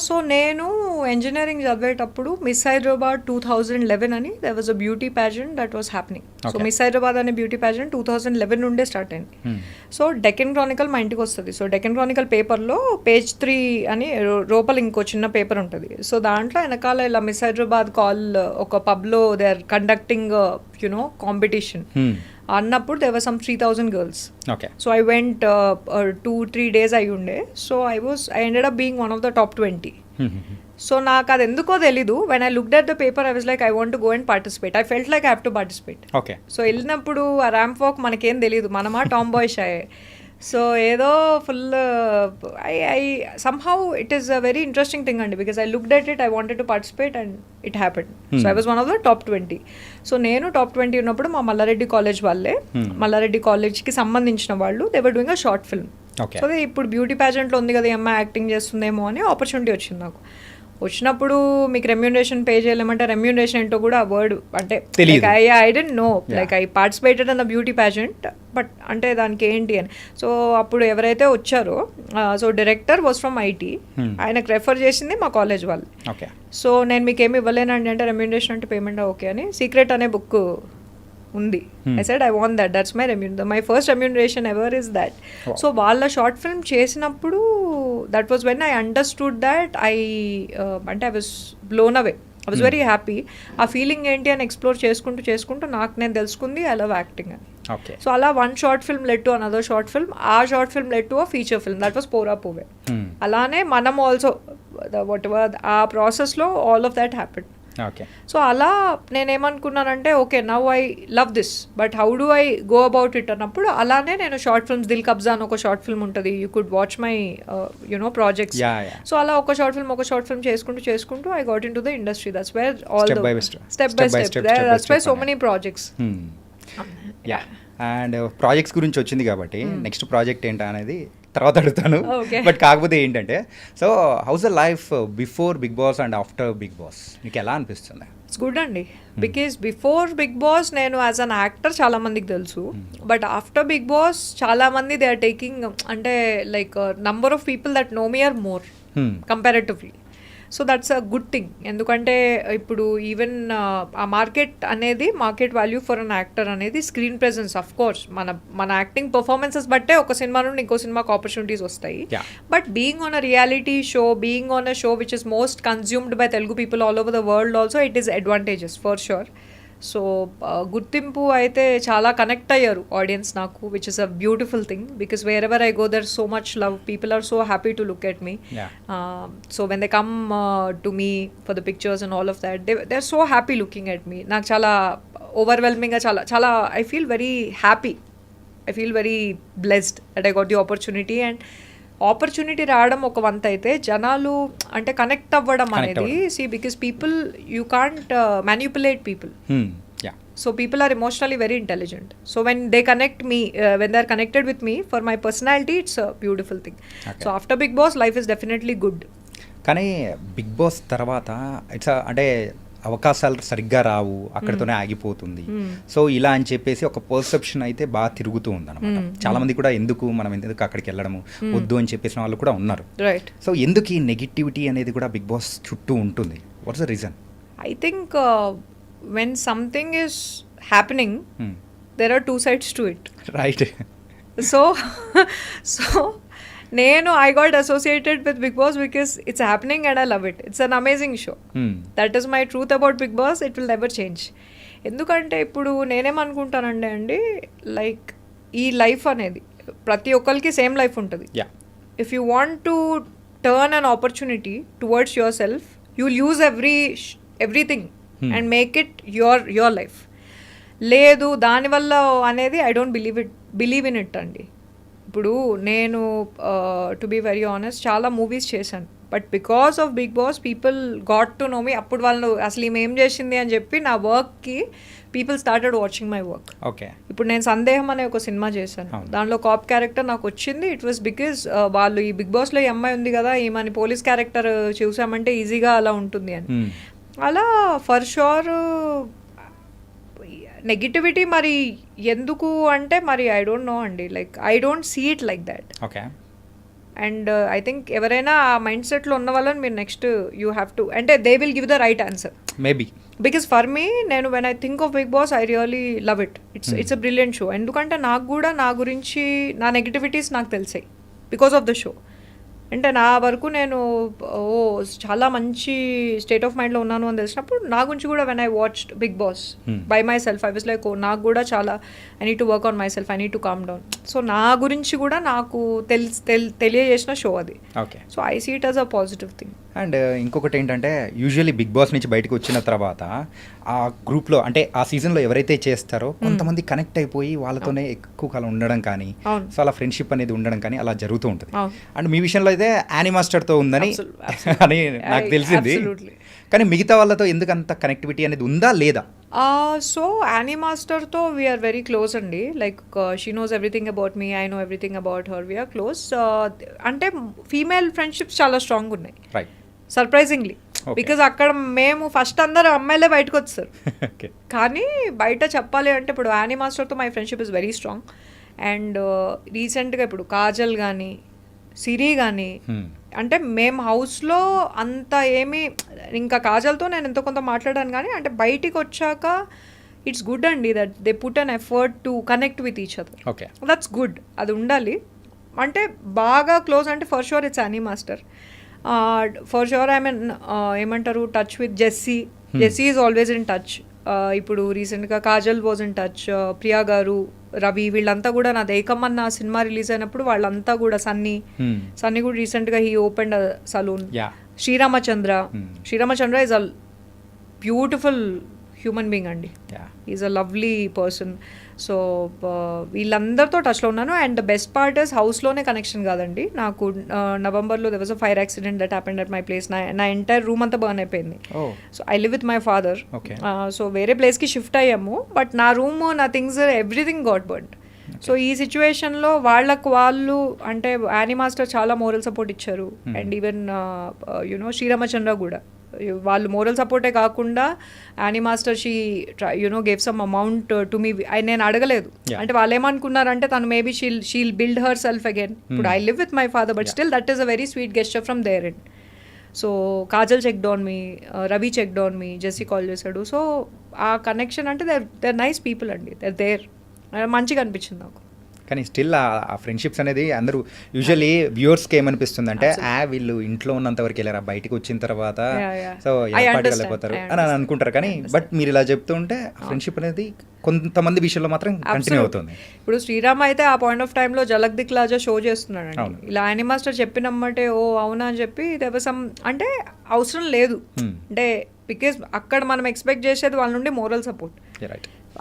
So నేను ఇంజనీరింగ్ చదివేటప్పుడు మిస్ హైదరాబాద్ 2011 అని there was a beauty pageant that was happening. So miss Hyderabad అనే బ్యూటీ ప్యాజెంట్ 2011 నుండే స్టార్ట్ అయింది. సో డెక్కన్ క్రానికల్ మా ఇంటికి వస్తుంది. సో డెక్కన్ క్రానికల్ పేపర్లో పేజ్ 3 అని లోపల ఇంకో చిన్న పేపర్ ఉంటుంది. సో దాంట్లో వెనకాల ఇలా మిస్ హైదరాబాద్ కాల్ ఒక పబ్లో they are conducting you know competition అన్నప్పుడు there were some 3,000 girls. Okay. So I went 2-3 days అయి ఉండే. So I ended up being one of the top 20. So నాకు అది ఎందుకో తెలీదు. When I looked at the paper I was like I want to go and participate. I felt like I have to participate. Okay. So వెళ్ళినప్పుడు ఆ ramp walk మనకేం తెలీదు, మనమా tomboy shy. So ఏదో full I somehow it is a very interesting thing అండి, because I looked at it, I wanted to participate and it happened. So I was one of the top 20. So నేను top 20 ఉన్నప్పుడు మా Mallareddy college వాళ్ళే, మల్లారెడ్డి కాలేజ్కి సంబంధించిన వాళ్ళు, they were doing a short film. So అదే ఇప్పుడు బ్యూటీ ప్యాజెంట్లో ఉంది కదా, అమ్మాయి యాక్టింగ్ చేస్తుందేమో అని ఆపర్చునిటీ వచ్చింది నాకు. వచ్చినప్పుడు మీకు రెమ్యూనరేషన్ పే చేయలేమంటే రెమ్యూనరేషన్ ఏంటో కూడా ఆ వర్డ్ అంటే I didn't know, like I participated in the beauty pageant, but అంటే దానికి ఏంటి అని. సో అప్పుడు ఎవరైతే వచ్చారో, so director was from IT, ఆయనకు రెఫర్ చేసింది మా కాలేజ్ వాళ్ళు. సో నేను మీకు ఏమి ఇవ్వలేనండి అంటే, రెమ్యూనరేషన్ అంటే పేమెంట్ ఓకే అని, సీక్రెట్ అనే బుక్ ఉంది. I said I want that, that's my first remuneration ever is that. So వాళ్ళ షార్ట్ ఫిల్మ్ చేసినప్పుడు that was when I understood that అంటే I was blown away, I was very happy. ఆ feeling ఏంటి అని explore చేసుకుంటూ నాకు నేను తెలుసుకుంది ఐ లవ్ యాక్టింగ్ అని. సో అలా one short film led to another short film, ఆ short film led to a feature film, that was Pora Pove. అలానే మనం ఆల్సో వాట్ ఎవర్ ఆ ప్రాసెస్లో all of that happened. So అలా నేనేమనుకున్నానంటే, okay now I love this, but how do I go about it అన్నప్పుడు అలానే నేను షార్ట్ ఫిల్మ్స్, దిల్ కబ్జా అని ఒక షార్ట్ ఫిల్మ్ ఉంటుంది, you could watch my you know projects. So అలా ఒక షార్ట్ ఫిల్మ్ చేసుకుంటూ I got in to the industry. That's where all the step by step, that's why so many projects. And projects గురించి వచ్చింది కాబట్టి next project ఏంటా అనేది తర్వాత అడుగుతాను. బట్ కాకపోతే ఏంటంటే, so how's the life before Bigg Boss and after Bigg Boss, మీకు ఎలా అనిపిస్తుంది? ఇట్స్ గుడ్ అండి, బికాస్ బిఫోర్ బిగ్ బాస్ నేను యాజ్ అన్ యాక్టర్ చాలా మందికి తెలుసు, బట్ ఆఫ్టర్ బిగ్ బాస్ చాలా మంది దే ఆర్ టేకింగ్, అంటే like number of people that know me are more comparatively. So that's a good thing, ఎందుకంటే ఇప్పుడు ఈవెన్ ఆ market value for an actor అనేది స్క్రీన్ ప్రెజెన్స్. అఫ్ కోర్స్ మన acting performances బట్టే ఒక సినిమా నుండి ఇంకో సినిమాకి ఆపర్చునిటీస్ వస్తాయి. But being on a reality show, being on a show which is most consumed by Telugu people all over the world also, it is advantages for sure. So గుర్తింపు అయితే చాలా కనెక్ట్ అయ్యారు ఆడియన్స్ నాకు, which is a beautiful thing, because wherever I go there so much love, people are so happy to look at me. So when they come to me for the pictures and all of that, they are so happy looking at me. నాకు చాలా ఓవర్వెల్మింగ్గా చాలా I feel very happy, I feel very blessed that I got the opportunity. And opportunity రావడం ఒక వంత అయితే, జనాలు అంటే కనెక్ట్ అవ్వడం అనేది, see because people you can't manipulate people. So people are emotionally very intelligent. So when they connect me, when they are connected with me for my personality, it's a beautiful thing. So after Bigg Boss life is definitely good. కానీ Bigg Boss తర్వాత it's అంటే అవకాశాలు సరిగ్గా రావు, అక్కడితోనే ఆగిపోతుంది. So ఇలా అని చెప్పేసి ఒక పర్సెప్షన్ అయితే బాగా తిరుగుతూ ఉంది అనమాట. చాలా మంది కూడా మనం ఎందుకు అక్కడికి వెళ్ళడము వద్దు అని చెప్పేసిన వాళ్ళు కూడా ఉన్నారు. సో ఎందుకు ఈ నెగిటివిటీ అనేది కూడా బిగ్ బాస్ చుట్టూ ఉంటుంది? What's the reason? I think when something is happening, there are 2 sides to it. Right. So నేను I got associated with Bigg Boss because it's happening and I love it. It's an amazing show. That is my truth about Bigg Boss. It will never change. ఎందుకంటే ఇప్పుడు నేనేమనుకుంటానండి, like ఈ life అనేది ప్రతి ఒక్కరికి same life ఉంటుంది. If you want to turn an opportunity towards your self, you will use everything and make it your life. లేదు దానివల్ల అనేది I don't believe in it అండి. ఇప్పుడు నేను టు బీ వెరీ ఆనెస్ట్ చాలా మూవీస్ చేశాను, but because of Bigg Boss people got to know me. అప్పుడు వాళ్ళు అసలు ఈమె ఏం చేసింది అని చెప్పి నా వర్క్కి people started watching my work. Okay. ఇప్పుడు నేను సందేహం అనే ఒక సినిమా చేశాను, దాంట్లో కాప్ క్యారెక్టర్ నాకు వచ్చింది. ఇట్ వాస్ బికాస్ వాళ్ళు ఈ బిగ్ బాస్లో ఈ అమ్మాయి ఉంది కదా, ఈమెని పోలీస్ క్యారెక్టర్ చూసామంటే ఈజీగా అలా ఉంటుంది అని. అలా ఫర్ షూర్ నెగిటివిటీ మరి ఎందుకు అంటే మరి ఐ డోంట్ నో అండి, like I don't see it like that. Okay. And I think ఎవరైనా ఆ మైండ్ సెట్లో ఉన్న వాళ్ళని మీరు నెక్స్ట్ యూ హ్యావ్ టు, అంటే they will give the right answer maybe. Because for me, నేను when I think of Bigg Boss I really love it. It's a brilliant show. ఎందుకంటే నాకు కూడా నా గురించి నా నెగిటివిటీస్ నాకు తెలిసాయి బికాస్ ఆఫ్ ద షో. అంటే నా వరకు నేను చాలా మంచి స్టేట్ ఆఫ్ మైండ్లో ఉన్నాను అని తెలిసినప్పుడు నా గురించి కూడా when I watched Bigg Boss by myself, I was like నాకు కూడా చాలా I need to work on myself, I need to calm down. So నా గురించి కూడా నాకు తెలియజేసిన షో అది. Okay. So I see it as a positive thing. And ఇంకొకటి ఏంటంటే యూజువల్లీ బిగ్ బాస్ నుంచి బయటకు వచ్చిన తర్వాత ఆ గ్రూప్లో అంటే ఆ సీజన్లో ఎవరైతే చేస్తారో కొంతమంది కనెక్ట్ అయిపోయి వాళ్ళతోనే ఎక్కువ కాలం ఉండడం కానీ అవును. సో అలా ఫ్రెండ్షిప్ అనేది ఉండడం కానీ అలా జరుగుతూ ఉంటుంది. అవును. అండ్ మీ విషయంలో అయితే యానీ మాస్టర్తో ఉందని అని నాకు తెలిసింది. Absolutely. కానీ మిగతా వాళ్ళతో ఎందుకు అంత కనెక్టివిటీ అనేది ఉందా లేదా? సో యానీ మాస్టర్తో వీఆర్ వెరీ క్లోజ్ అండి. Like she knows everything about me, I know everything about her, we're close. అంటే ఫీమేల్ ఫ్రెండ్షిప్స్ చాలా స్ట్రాంగ్ ఉన్నాయి రైట్. సర్ప్రైజింగ్లీ. Okay. బికాజ్ అక్కడ మేము ఫస్ట్ అందరూ అమ్మాయిలే బయటకు వచ్చారు. ఓకే. కానీ బయట చెప్పాలి అంటే ఇప్పుడు యానీ మాస్టర్తో my friendship is very strong. And రీసెంట్గా ఇప్పుడు కాజల్ కానీ సిరి కానీ అంటే మేము హౌస్లో అంత ఏమీ ఇంకా కాజల్తో నేను ఎంతో కొంత మాట్లాడాను కానీ అంటే బయటికి వచ్చాక ఇట్స్ గుడ్ అండి that they put an effort to connect with each other. Okay. That's good. అది ఉండాలి. అంటే బాగా క్లోజ్ అంటే for sure it's Annie master. For sure I mean ఏమంటారు touch with Jessie. Jessie is always in touch. ఇప్పుడు రీసెంట్గా Kajal was in touch, Priya garu, Ravi వీళ్ళంతా కూడా నాది ఏకమన్న సినిమా రిలీజ్ అయినప్పుడు వాళ్ళంతా కూడా సన్నీ కూడా రీసెంట్గా he open salon. Sreerama Chandra is a beautiful human being అండి. Is a lovely person. So వీళ్ళందరితో టచ్లో ఉన్నాను. And the best part is హౌస్లోనే కనెక్షన్ కాదండి. నాకు నవంబర్లో there was a fire accident that happened at my place. నా ఎంటైర్ రూమ్ అంతా బర్న్ అయిపోయింది. So I live with my father. So వేరే ప్లేస్కి షిఫ్ట్ అయ్యాము. బట్ నా రూమ్, నా things, everything got burned. So ఈ సిచ్యువేషన్లో వాళ్ళు అంటే యానీ మాస్టర్ చాలా మోరల్ సపోర్ట్ ఇచ్చారు. అండ్ ఈవెన్ యునో శ్రీరామచంద్ర కూడా వాళ్ళు మోరల్ సపోర్టే కాకుండా Annie master she gave some amount to me. నేను అడగలేదు. అంటే వాళ్ళు ఏమనుకున్నారంటే తను maybe she'll build herself again. ఇప్పుడు I live with my father but still that is a very sweet gesture from their end. So Kajal checked on me, Ravi checked on me, Jessie call చేశాడు. So ఆ connection అంటే there nice people అండి. There మంచిగా అనిపించింది నాకు. కానీ still ఆ friendships అనేది అందరూ యూజువల్లీ వ్యూవర్స్కి ఏమనిపిస్తుంది అంటే వీళ్ళు ఇంట్లో ఉన్నంత వరకు వెళ్ళారా, బయటకు వచ్చిన తర్వాత సో పార్టీకి వెళ్ళిపోతారు అని అనుకుంటారు. కానీ బట్ మీరు ఇలా చెప్తుంటే ఫ్రెండ్షిప్ అనేది కొంతమంది విషయంలో మాత్రం కంటిన్యూ అవుతుంది. ఇప్పుడు శ్రీరామ్ అయితే ఆ పాయింట్ ఆఫ్ టైంలో జలక్ దిక్లాజా షో చేస్తున్నాడు అండి. ఇలా యానీ మాస్టర్ చెప్పినమ్మంటే ఓ అవునా అని చెప్పి దేవసం అంటే అవసరం లేదు. అంటే బికాస్ అక్కడ మనం ఎక్స్పెక్ట్ చేసేది వాళ్ళ నుండి మోరల్ సపోర్ట్.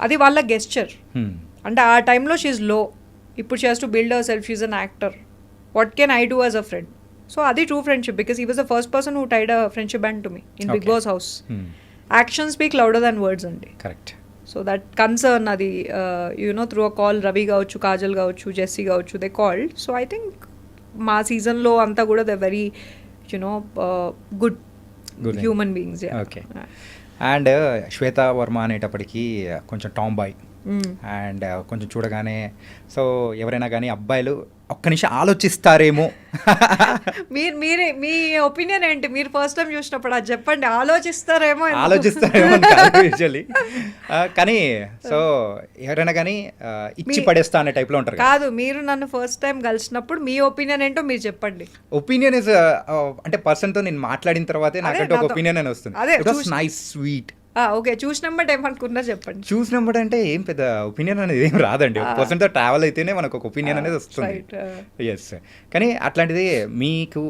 అది వాళ్ళ గెస్చర్. అంటే ఆ టైంలో షీఈ్ లో, ఇప్పుడు she has to build herself, she is an actor. What can I do as a friend? So అది true friendship. Because he was the first person who tied a friendship band to me in Bigg Boss house. Action speak louder than words అండి. Correct. So that concern అది through a call Ravi కావచ్చు, కాజల్ కావచ్చు, Jessie కావచ్చు, they called. So I think మా సీజన్లో అంతా కూడా they very good human beings. Okay. And Shweta Varma అనేటప్పటికీ కొంచెం టామ్ బాయ్ అండ్ కొంచెం చూడగానే సో ఎవరైనా కానీ అబ్బాయిలు ఒక్క నిమిషం ఆలోచిస్తారేమో. మీరే మీ ఒపీనియన్ ఏంటి? మీరు ఫస్ట్ టైం చూసినప్పుడు అది చెప్పండి. ఆలోచిస్తారేమో యూజువల్లీ. కానీ సో ఎవరైనా కానీ ఇచ్చి పడేస్తా అనే టైప్లో ఉంటారు కాదు. మీరు నన్ను ఫస్ట్ టైం కలిసినప్పుడు మీ ఒపీనియన్ ఏంటో మీరు చెప్పండి. ఒపీనియన్ ఇస్ అంటే పర్సన్తో నేను మాట్లాడిన తర్వాతే నాకంటే ఒక ఒపీనియన్ అని వస్తుంది. It was nice, sweet. Okay. చూసినప్పుడు ఏమనుకున్నా చెప్పండి. చూసినప్పుడు అంటే ఏం పెద్ద ఒపీనియన్ అనేది ఏం రాదండి. ఒక పర్సన్తో ట్రావెల్ అయితేనే మనకు ఒక ఒపీనియన్ అనేది వస్తుంది. ఎస్. కానీ అట్లాంటిది మీకు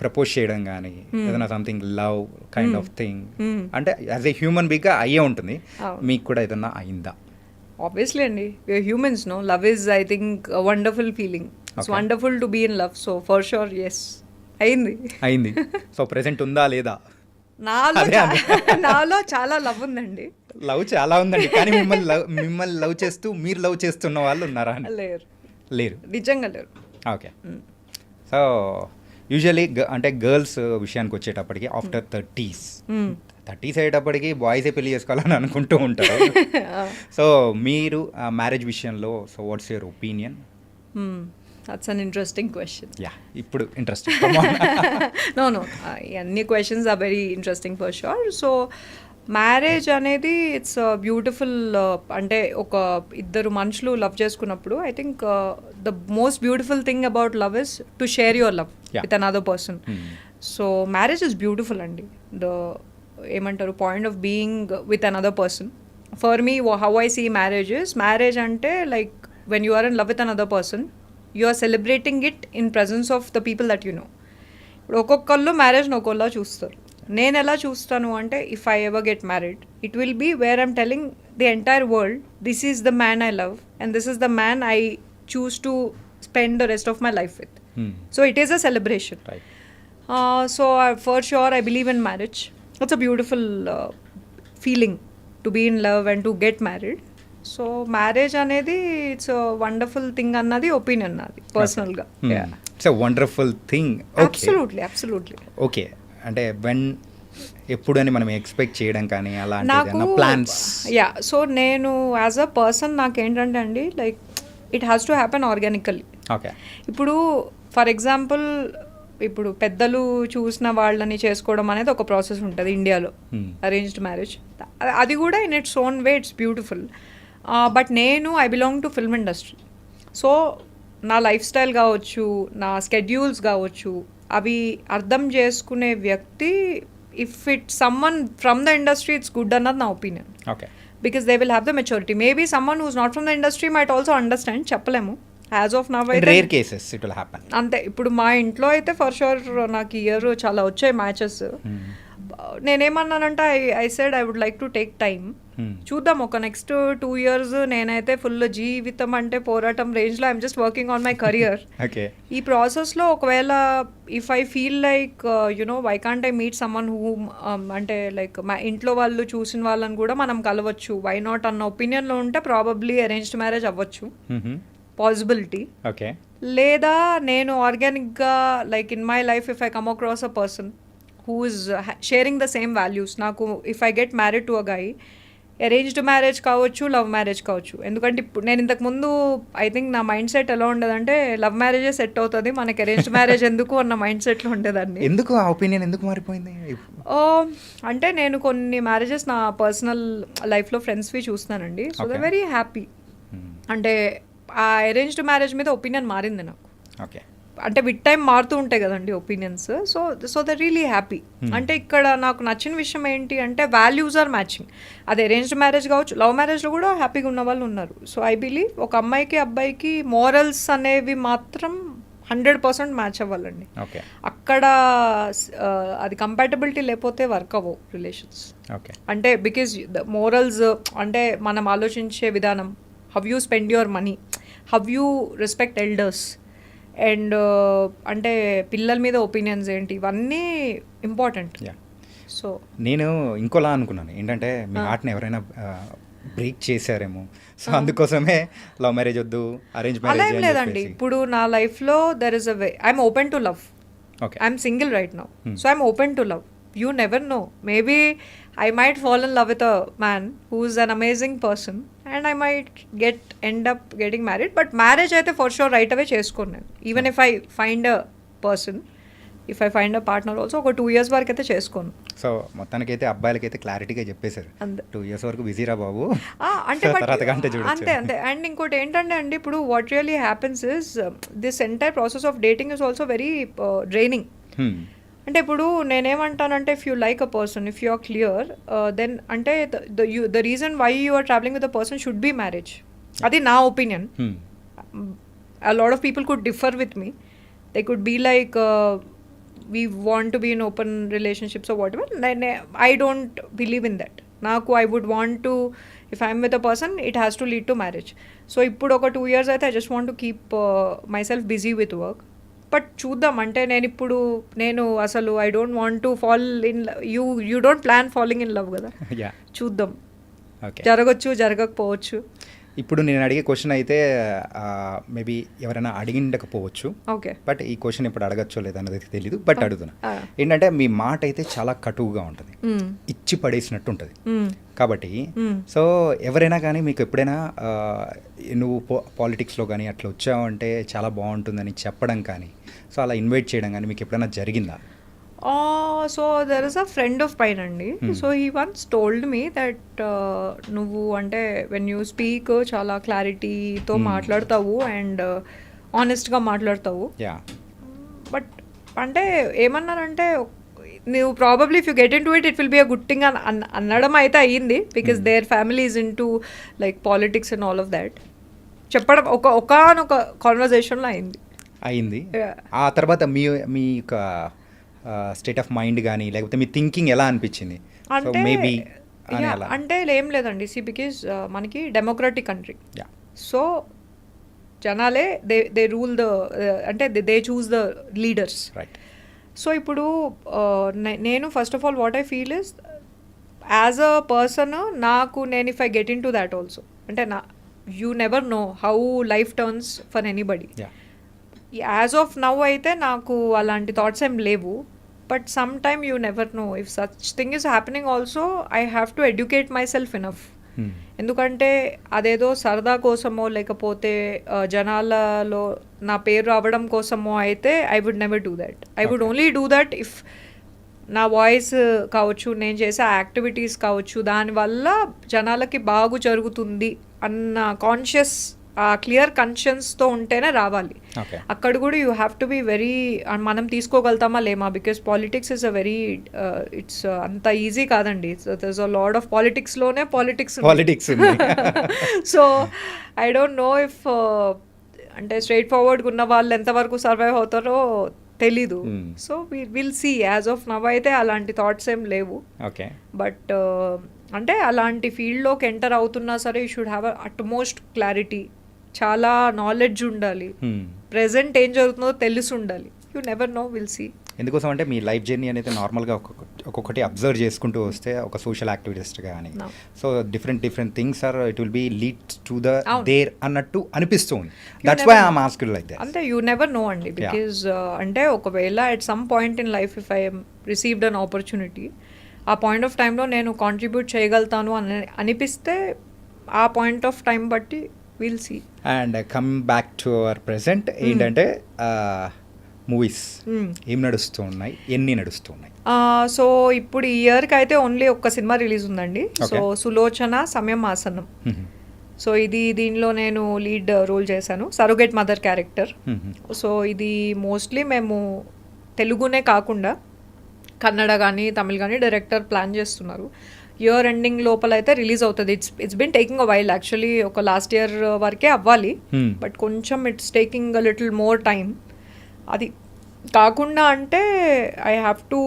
ప్రపోజ్ చేయడం కానీ ఏదైనా something love kind of thing అంటే యాజ్ ఏ హ్యూమన్ బీగా అయ్యే ఉంటుంది. మీకు కూడా ఏదన్నా అయిందా? ఆబ్వియస్లీ అండి, we're humans. No, love is I think wonderful feeling. It's wonderful to be in love. So for sure yes అయింది. సో ప్రెసెంట్ ఉందా లేదా? నాలో చాలా లవ్ ఉందండి. లవ్ చాలా ఉందండి. కానీ మిమ్మల్ని లవ్ చేస్తూ మీరు లవ్ చేస్తున్న వాళ్ళు ఉన్నారా? లేరు. నిజంగా లేరు. ఓకే. సో యూజువలీ అంటే గర్ల్స్ విషయానికి వచ్చేటప్పటికి ఆఫ్టర్ 30s అయ్యేటప్పటికి బాయ్సే పెళ్లి చేసుకోవాలని అనుకుంటూ ఉంటారు. సో మీరు మ్యారేజ్ విషయంలో so what's your opinion? That's an interesting question. Yeah, ఇప్పుడు ఇంట్రెస్టింగ్. No, అన్ని questions are very interesting for sure. So marriage అనేది ఇట్స్ బ్యూటిఫుల్. అంటే ఒక ఇద్దరు మనుషులు లవ్ చేసుకున్నప్పుడు I think the most beautiful thing about love is to share your love with another person. So marriage is beautiful అండి. ఏమంటారు point of being with another person. For me how I see marriage అంటే like when you are in love with another person, you are celebrating it in presence of the people that you know. ఇప్పుడు ఒక్కొక్కళ్ళు మ్యారేజ్ని ఒక్కొక్కలా చూస్తారు. నేను ఎలా చూస్తాను అంటే, if I ever get married, it will be where I'm telling the entire world, this is the man I love and this is the man I choose to spend the rest of my life with. So it is a celebration. So for sure I believe in marriage. It's a beautiful feeling to be in love and to get married. So marriage అనేది it's wonderful thing అన్నది opinion నాది పర్సనల్గా. It's a wonderful thing. Absolutely. Okay, అంటే when ఎప్పుడు అని మనం expect చేయడం కానీ నాకు అలాంటి ప్లాన్స్? సో నేను యాజ్ అ పర్సన్ నాకేంటంటే అండి, like it has to happen organically. Okay, ఇప్పుడు ఫర్ ఎగ్జాంపుల్ ఇప్పుడు పెద్దలు చూసిన వాళ్ళని చేసుకోవడం అనేది ఒక ప్రాసెస్ ఉంటుంది ఇండియాలో, అరేంజ్డ్ మ్యారేజ్. అది కూడా in its own way it's beautiful. But I belong to film industry. So నా లైఫ్ స్టైల్ కావచ్చు, నా స్కెడ్యూల్స్ కావచ్చు, అవి అర్థం చేసుకునే వ్యక్తి, if it someone from the industry it's good అన్నది నా opinion. Okay, because they will have the maturity. Maybe someone who's not from the industry might also understand, చెప్పలేము. యాజ్ ఆఫ్ నవ్ అయితే rare cases it will happen. అంతే. ఇప్పుడు మా ఇంట్లో అయితే for sure నాకు ఇయర్ చాలా వచ్చాయి మ్యాచెస్. నేనేమన్నానంటే I said I would like to take time. చూద్దాం, ఒక నెక్స్ట్ 2 years నేనైతే ఫుల్ జీవితం అంటే పోరాటం రేంజ్లో I'm just working on my career. ఈ ప్రాసెస్లో ఒకవేళ if I feel like why can't I meet someone who, అంటే లైక్ మా ఇంట్లో వాళ్ళు చూసిన వాళ్ళని కూడా మనం కలవచ్చు, వై నాట్ అన్న ఒపీనియన్లో ఉంటే ప్రాబబ్లీ అరేంజ్డ్ మ్యారేజ్ అవ్వచ్చు, పాసిబిలిటీ. ఓకే, లేదా నేను ఆర్గానిక్గా like in my life if I come across a person who is sharing the same values, నాకు if I get married to a guy, arranged marriage కావచ్చు, love marriage కావచ్చు. ఎందుకంటే ఇప్పుడు నేను ఇంతకుముందు ఐ థింక్ నా మైండ్ సెట్ ఎలా ఉండదంటే లవ్ మ్యారేజే సెట్ అవుతుంది, మనకి అరేంజ్డ్ మ్యారేజ్ ఎందుకు అన్న మైండ్ సెట్లో ఉండేదాన్ని. ఎందుకు ఆ ఒపీనియన్ ఎందుకు మారిపోయింది? అంటే నేను కొన్ని మ్యారేజెస్ నా పర్సనల్ లైఫ్లో ఫ్రెండ్స్వి చూస్తున్నానండి. So they very happy. అంటే ఆ అరేంజ్డ్ మ్యారేజ్ మీద ఒపీనియన్ మారింది నాకు. ఓకే, అంటే విత్ టైం మారుతూ ఉంటాయి కదండి opinions. So the really happy. అంటే ఇక్కడ నాకు నచ్చిన విషయం ఏంటి అంటే వాల్యూస్ ఆర్ మ్యాచింగ్. అది అరేంజ్డ్ మ్యారేజ్ కావచ్చు, లవ్ మ్యారేజ్లో కూడా హ్యాపీగా ఉన్న వాళ్ళు ఉన్నారు. సో ఐ బిలీవ్ ఒక అమ్మాయికి అబ్బాయికి మోరల్స్ అనేవి మాత్రం 100% మ్యాచ్ అవ్వాలండి. ఓకే, అక్కడ అది కంపాటబిలిటీ లేకపోతే వర్క్ అవ్వవు రిలేషన్స్. ఓకే, అంటే బికాజ్ ద మోరల్స్ అంటే మనం ఆలోచించే విధానం, how you spend your money, how you respect elders, and అంటే పిల్లల మీద ఒపీనియన్స్ ఏంటి, ఇవన్నీ ఇంపార్టెంట్. సో నేను ఇంకోలా అనుకున్నాను ఏంటంటే మీ ఆటని ఎవరైనా బ్రేక్ చేశారేమో, సో అందుకోసమే లవ్ మ్యారేజ్ వద్దు అరేంజ్ మ్యారేజ్. అలా ఏం లేదండి. ఇప్పుడు నా లైఫ్లో there is a way, I'm open to love. Okay, I'm single right now, so I'm open to love. You never know. Maybe I might fall in love with a man who's an amazing person and I might end up getting married. But marriage aithe for sure right away cheskoonu nenu. Even if I find a person, if I find a partner also, ఒక 2 years వరకు అయితే చేసుకోను. So మొత్తానికైతే అబ్బాయిలకైతే క్లారిటీగా చెప్పేశారు, 2 years వరకు బిజీరా బాబు, అంటే తర్వాత గంట చూడొచ్చు. అంతే. అండ్ ఇంకోటి ఏంటంటే అండి, ఇప్పుడు what really happens is this entire process of dating is also very draining. అంటే ఇప్పుడు నేనేమంటానంటే if you like a person, if you are clear, then అంటే the reason why you are travelling with a person should be marriage. అది నా opinion. A lot of people could differ with me. They could be like we want to be in open relationships or whatever. I don't believe in that. Naku I would want to, if I'm with a person, it has to lead to marriage. So ippudu oka 2 years aithe I just want to keep myself busy with work. But చూద్దాం. అంటే నేను అసలు I don't want to fall in you don't plan falling in love కదా. చూద్దాం, జరగచ్చు జరగకపోవచ్చు. ఇప్పుడు నేను అడిగే క్వశ్చన్ అయితే మేబీ ఎవరైనా అడిగిండకపోవచ్చు. ఓకే, బట్ ఈ క్వశ్చన్ ఇప్పుడు అడగచ్చో లేదన్నది తెలీదు, బట్ అడుగుతున్నా. ఏంటంటే మీ మాట అయితే చాలా కటువుగా ఉంటుంది, ఇచ్చి పడేసినట్టు ఉంటుంది. కాబట్టి సో ఎవరైనా కానీ మీకు ఎప్పుడైనా నువ్వు పాలిటిక్స్లో కానీ అట్లా వచ్చావంటే చాలా బాగుంటుందని చెప్పడం కానీ, సో అలా ఇన్వైట్ చేయడం కానీ మీకు ఎప్పుడైనా జరిగిందా? So there is a friend of mine అండి. So he once told me that నువ్వు అంటే వెన్ యూ స్పీక్ చాలా క్లారిటీతో మాట్లాడతావు అండ్ ఆనెస్ట్గా మాట్లాడతావు. బట్ అంటే ఏమన్నారంటే నువ్వు probably if you get in to it will be a good thing అని అనడం అయితే అయ్యింది, because their family is in to like politics and all of that చెప్పడం ఒకనొక కాన్వర్జేషన్లో అయింది. ఆ తర్వాత మీ యొక్క స్టేట్ ఆఫ్ మైండ్ కానీ లేకపోతే మీ థింకింగ్ ఎలా అనిపించింది? సో అంటే మేబీ అని yeah, అలా. అంటే ఏం లేదండి. బికాజ్ మనకి డెమోక్రటిక్ కంట్రీ. యా. సో జనాలే దే రూల్ ద అంటే they choose the leaders. Right. So ఇప్పుడు నేను first of all what I feel is as a person నేను if I get in to that also అంటే you never know how life turns for anybody. Yeah. As of now అయితే నాకు అలాంటి thoughts ఏం లేవు. But some time you never know if such thing is happening also I have to educate my self enough. ఎందుకంటే అదేదో సరదా కోసమో లేకపోతే జనాలలో నా పేరు రావడం కోసమో అయితే I would never do that. I would only do that if నా వాయిస్ కావచ్చు, నేను చేసే యాక్టివిటీస్ కావచ్చు, దానివల్ల జనాలకి బాగు జరుగుతుంది అన్న కాన్షియస్ క్లియర్ కన్షియన్స్తో ఉంటేనే రావాలి. ఓకే. అక్కడ కూడా you have to be very మనం తీసుకోగలుగుతామా లేమా, because politics is a very it's అంత ఈజీ కాదండి. దర్స్ అ లాట్ ఆఫ్ పాలిటిక్స్లోనే politics. So I don't know if అంటే స్ట్రైట్ ఫార్వర్డ్గా ఉన్న వాళ్ళు ఎంతవరకు సర్వైవ్ అవుతారో తెలీదు. So will see. As of now అయితే అలాంటి థాట్స్ ఏం లేవు. ఓకే. బట్ అంటే అలాంటి ఫీల్డ్లోకి ఎంటర్ అవుతున్నా సరే you should have utmost clarity, చాలా నాలెడ్జ్ ఉండాలి, ప్రెజెంట్ ఏం జరుగుతుందో తెలిసి ఉండాలి. You never know, will see. ఎందుకోసం అంటే మీ లైఫ్ జర్నీ అనేది నార్మల్గా ఒక్కొక్కటి అబ్జర్వ్ చేసుకుంటూ వస్తే ఒక సోషల్ యాక్టివిస్ట్ కానీ so different things or it will be lead to the there అన్నట్టు అనిపిస్తుంది. That's why I asked like that. అంతే, యూ నెవర్ నో అండి. బికాజ్ అంటే ఒకవేళ at some point in life if I received an opportunity, ఆ point of టైంలో నేను contribute చేయగలుగుతాను అని అనిపిస్తే ఆ పాయింట్ ఆఫ్ టైం బట్టి will see. And come back to our present ఏంటంటే మూవీస్ ఏం నడుస్తూ ఉన్నాయి, ఎన్ని నడుస్తూ ఉన్నాయి? సో ఇప్పుడు ఈ ఇయర్కి అయితే ఓన్లీ ఒక్క సినిమా రిలీజ్ ఉందండి. సో సులోచన సమయం ఆసనం. సో దీనిలో నేను లీడ్ రోల్ చేశాను, సరోగేట్ మదర్ క్యారెక్టర్. సో ఇది మోస్ట్లీ మేము తెలుగునే కాకుండా కన్నడ కానీ తమిళ్ కానీ డైరెక్టర్ ప్లాన్ చేస్తున్నారు. ఇయర్ ఎండింగ్ లోపల అయితే రిలీజ్ అవుతుంది. It's been taking a while actually. ఒక లాస్ట్ ఇయర్ వరకే అవ్వాలి, బట్ కొంచెం it's taking a little more time. అది కాకుండా అంటే ఐ హ్యావ్ టు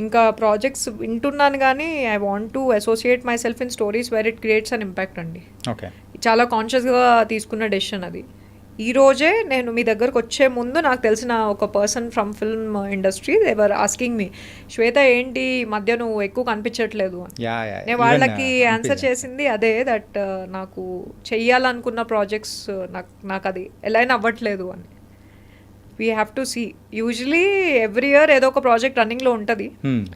ఇంకా ప్రాజెక్ట్స్ వింటున్నాను కానీ I want to associate my self in stories wear it creates an impact అండి. ఓకే. చాలా కాన్షియస్గా తీసుకున్న డెసిషన్ అది. ఈ రోజే నేను మీ దగ్గరకు వచ్చే ముందు నాకు తెలిసిన ఒక person from film industry they were asking me, Shweta ఏంటి మధ్య నువ్వు ఎక్కువ కనిపించట్లేదు అని. నేను వాళ్ళకి ఆన్సర్ చేసింది అదే, దట్ నాకు చెయ్యాలనుకున్న ప్రాజెక్ట్స్ నాకు అది ఎలాగైనా అవ్వట్లేదు అని. We have to see. Usually every year ఏదో ఒక ప్రాజెక్ట్ రన్నింగ్లో ఉంటుంది.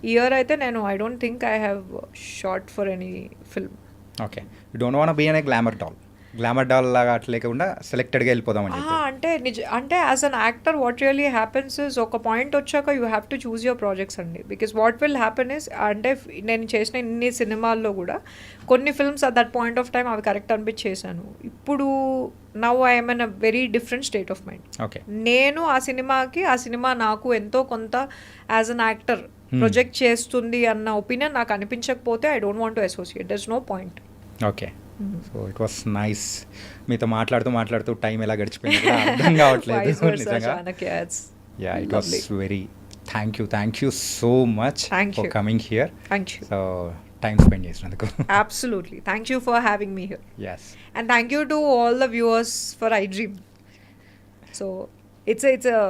ఈ ఇయర్ అయితే నేను I don't think I have shot for any film. Okay. You don't want be a glamour doll లాగా అట్లా లేకుండా సెలెక్టెడ్గా వెళ్ళిపోదామని చెప్పి. అంటే as an actor what really happens is ఒక పాయింట్ వచ్చాక you have to choose your projects అండి. Because what will happen is అంటే నేను చేసిన ఇన్ని సినిమాల్లో కూడా కొన్ని films at that point of time అవి కరెక్ట్ అనిపించి చేశాను. ఇప్పుడు now I'm in a very different state of mind. Okay. నేను ఆ సినిమా నాకు ఎంతో కొంత యాజ్ అన్ యాక్టర్ ప్రొజెక్ట్ చేస్తుంది అన్న ఒపీనియన్ నాకు అనిపించకపోతే I don't want to associate. There is no point. Okay. So it was nice. మీతో మాట్లాడుతూ టైం ఎలా గడిచిపోయింది కూడా అర్థం కావట్లేదు నిజంగా. Yeah, it was very thank you so much for coming here. So time spend చేసినందుకు. Absolutely. Thank you for having me here. Yes. And thank you to all the viewers for iDream. So it's a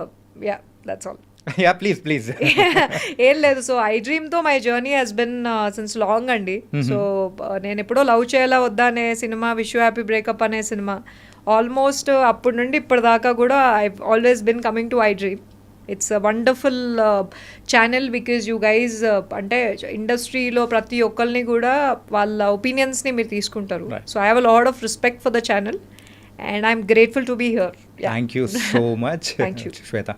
yeah, that's all. Yeah, please. ఏం లేదు. So iDreamతో my journey has been since long అండి. So నేను ఎప్పుడో love చేయాలా వద్దా అనే సినిమా, విష్ యూ హ్యాపీ బ్రేకప్ అనే సినిమా, ఆల్మోస్ట్ అప్పటి నుండి ఇప్పటిదాకా కూడా I always been coming to iDream. It's a wonderful channel because you guys అంటే ఇండస్ట్రీలో ప్రతి ఒక్కరిని కూడా వాళ్ళ ఒపీనియన్స్ని మీరు తీసుకుంటారు. So I have a lot of respect for the channel and I'm grateful to be here. Thank you so much. Thank you. Swetha.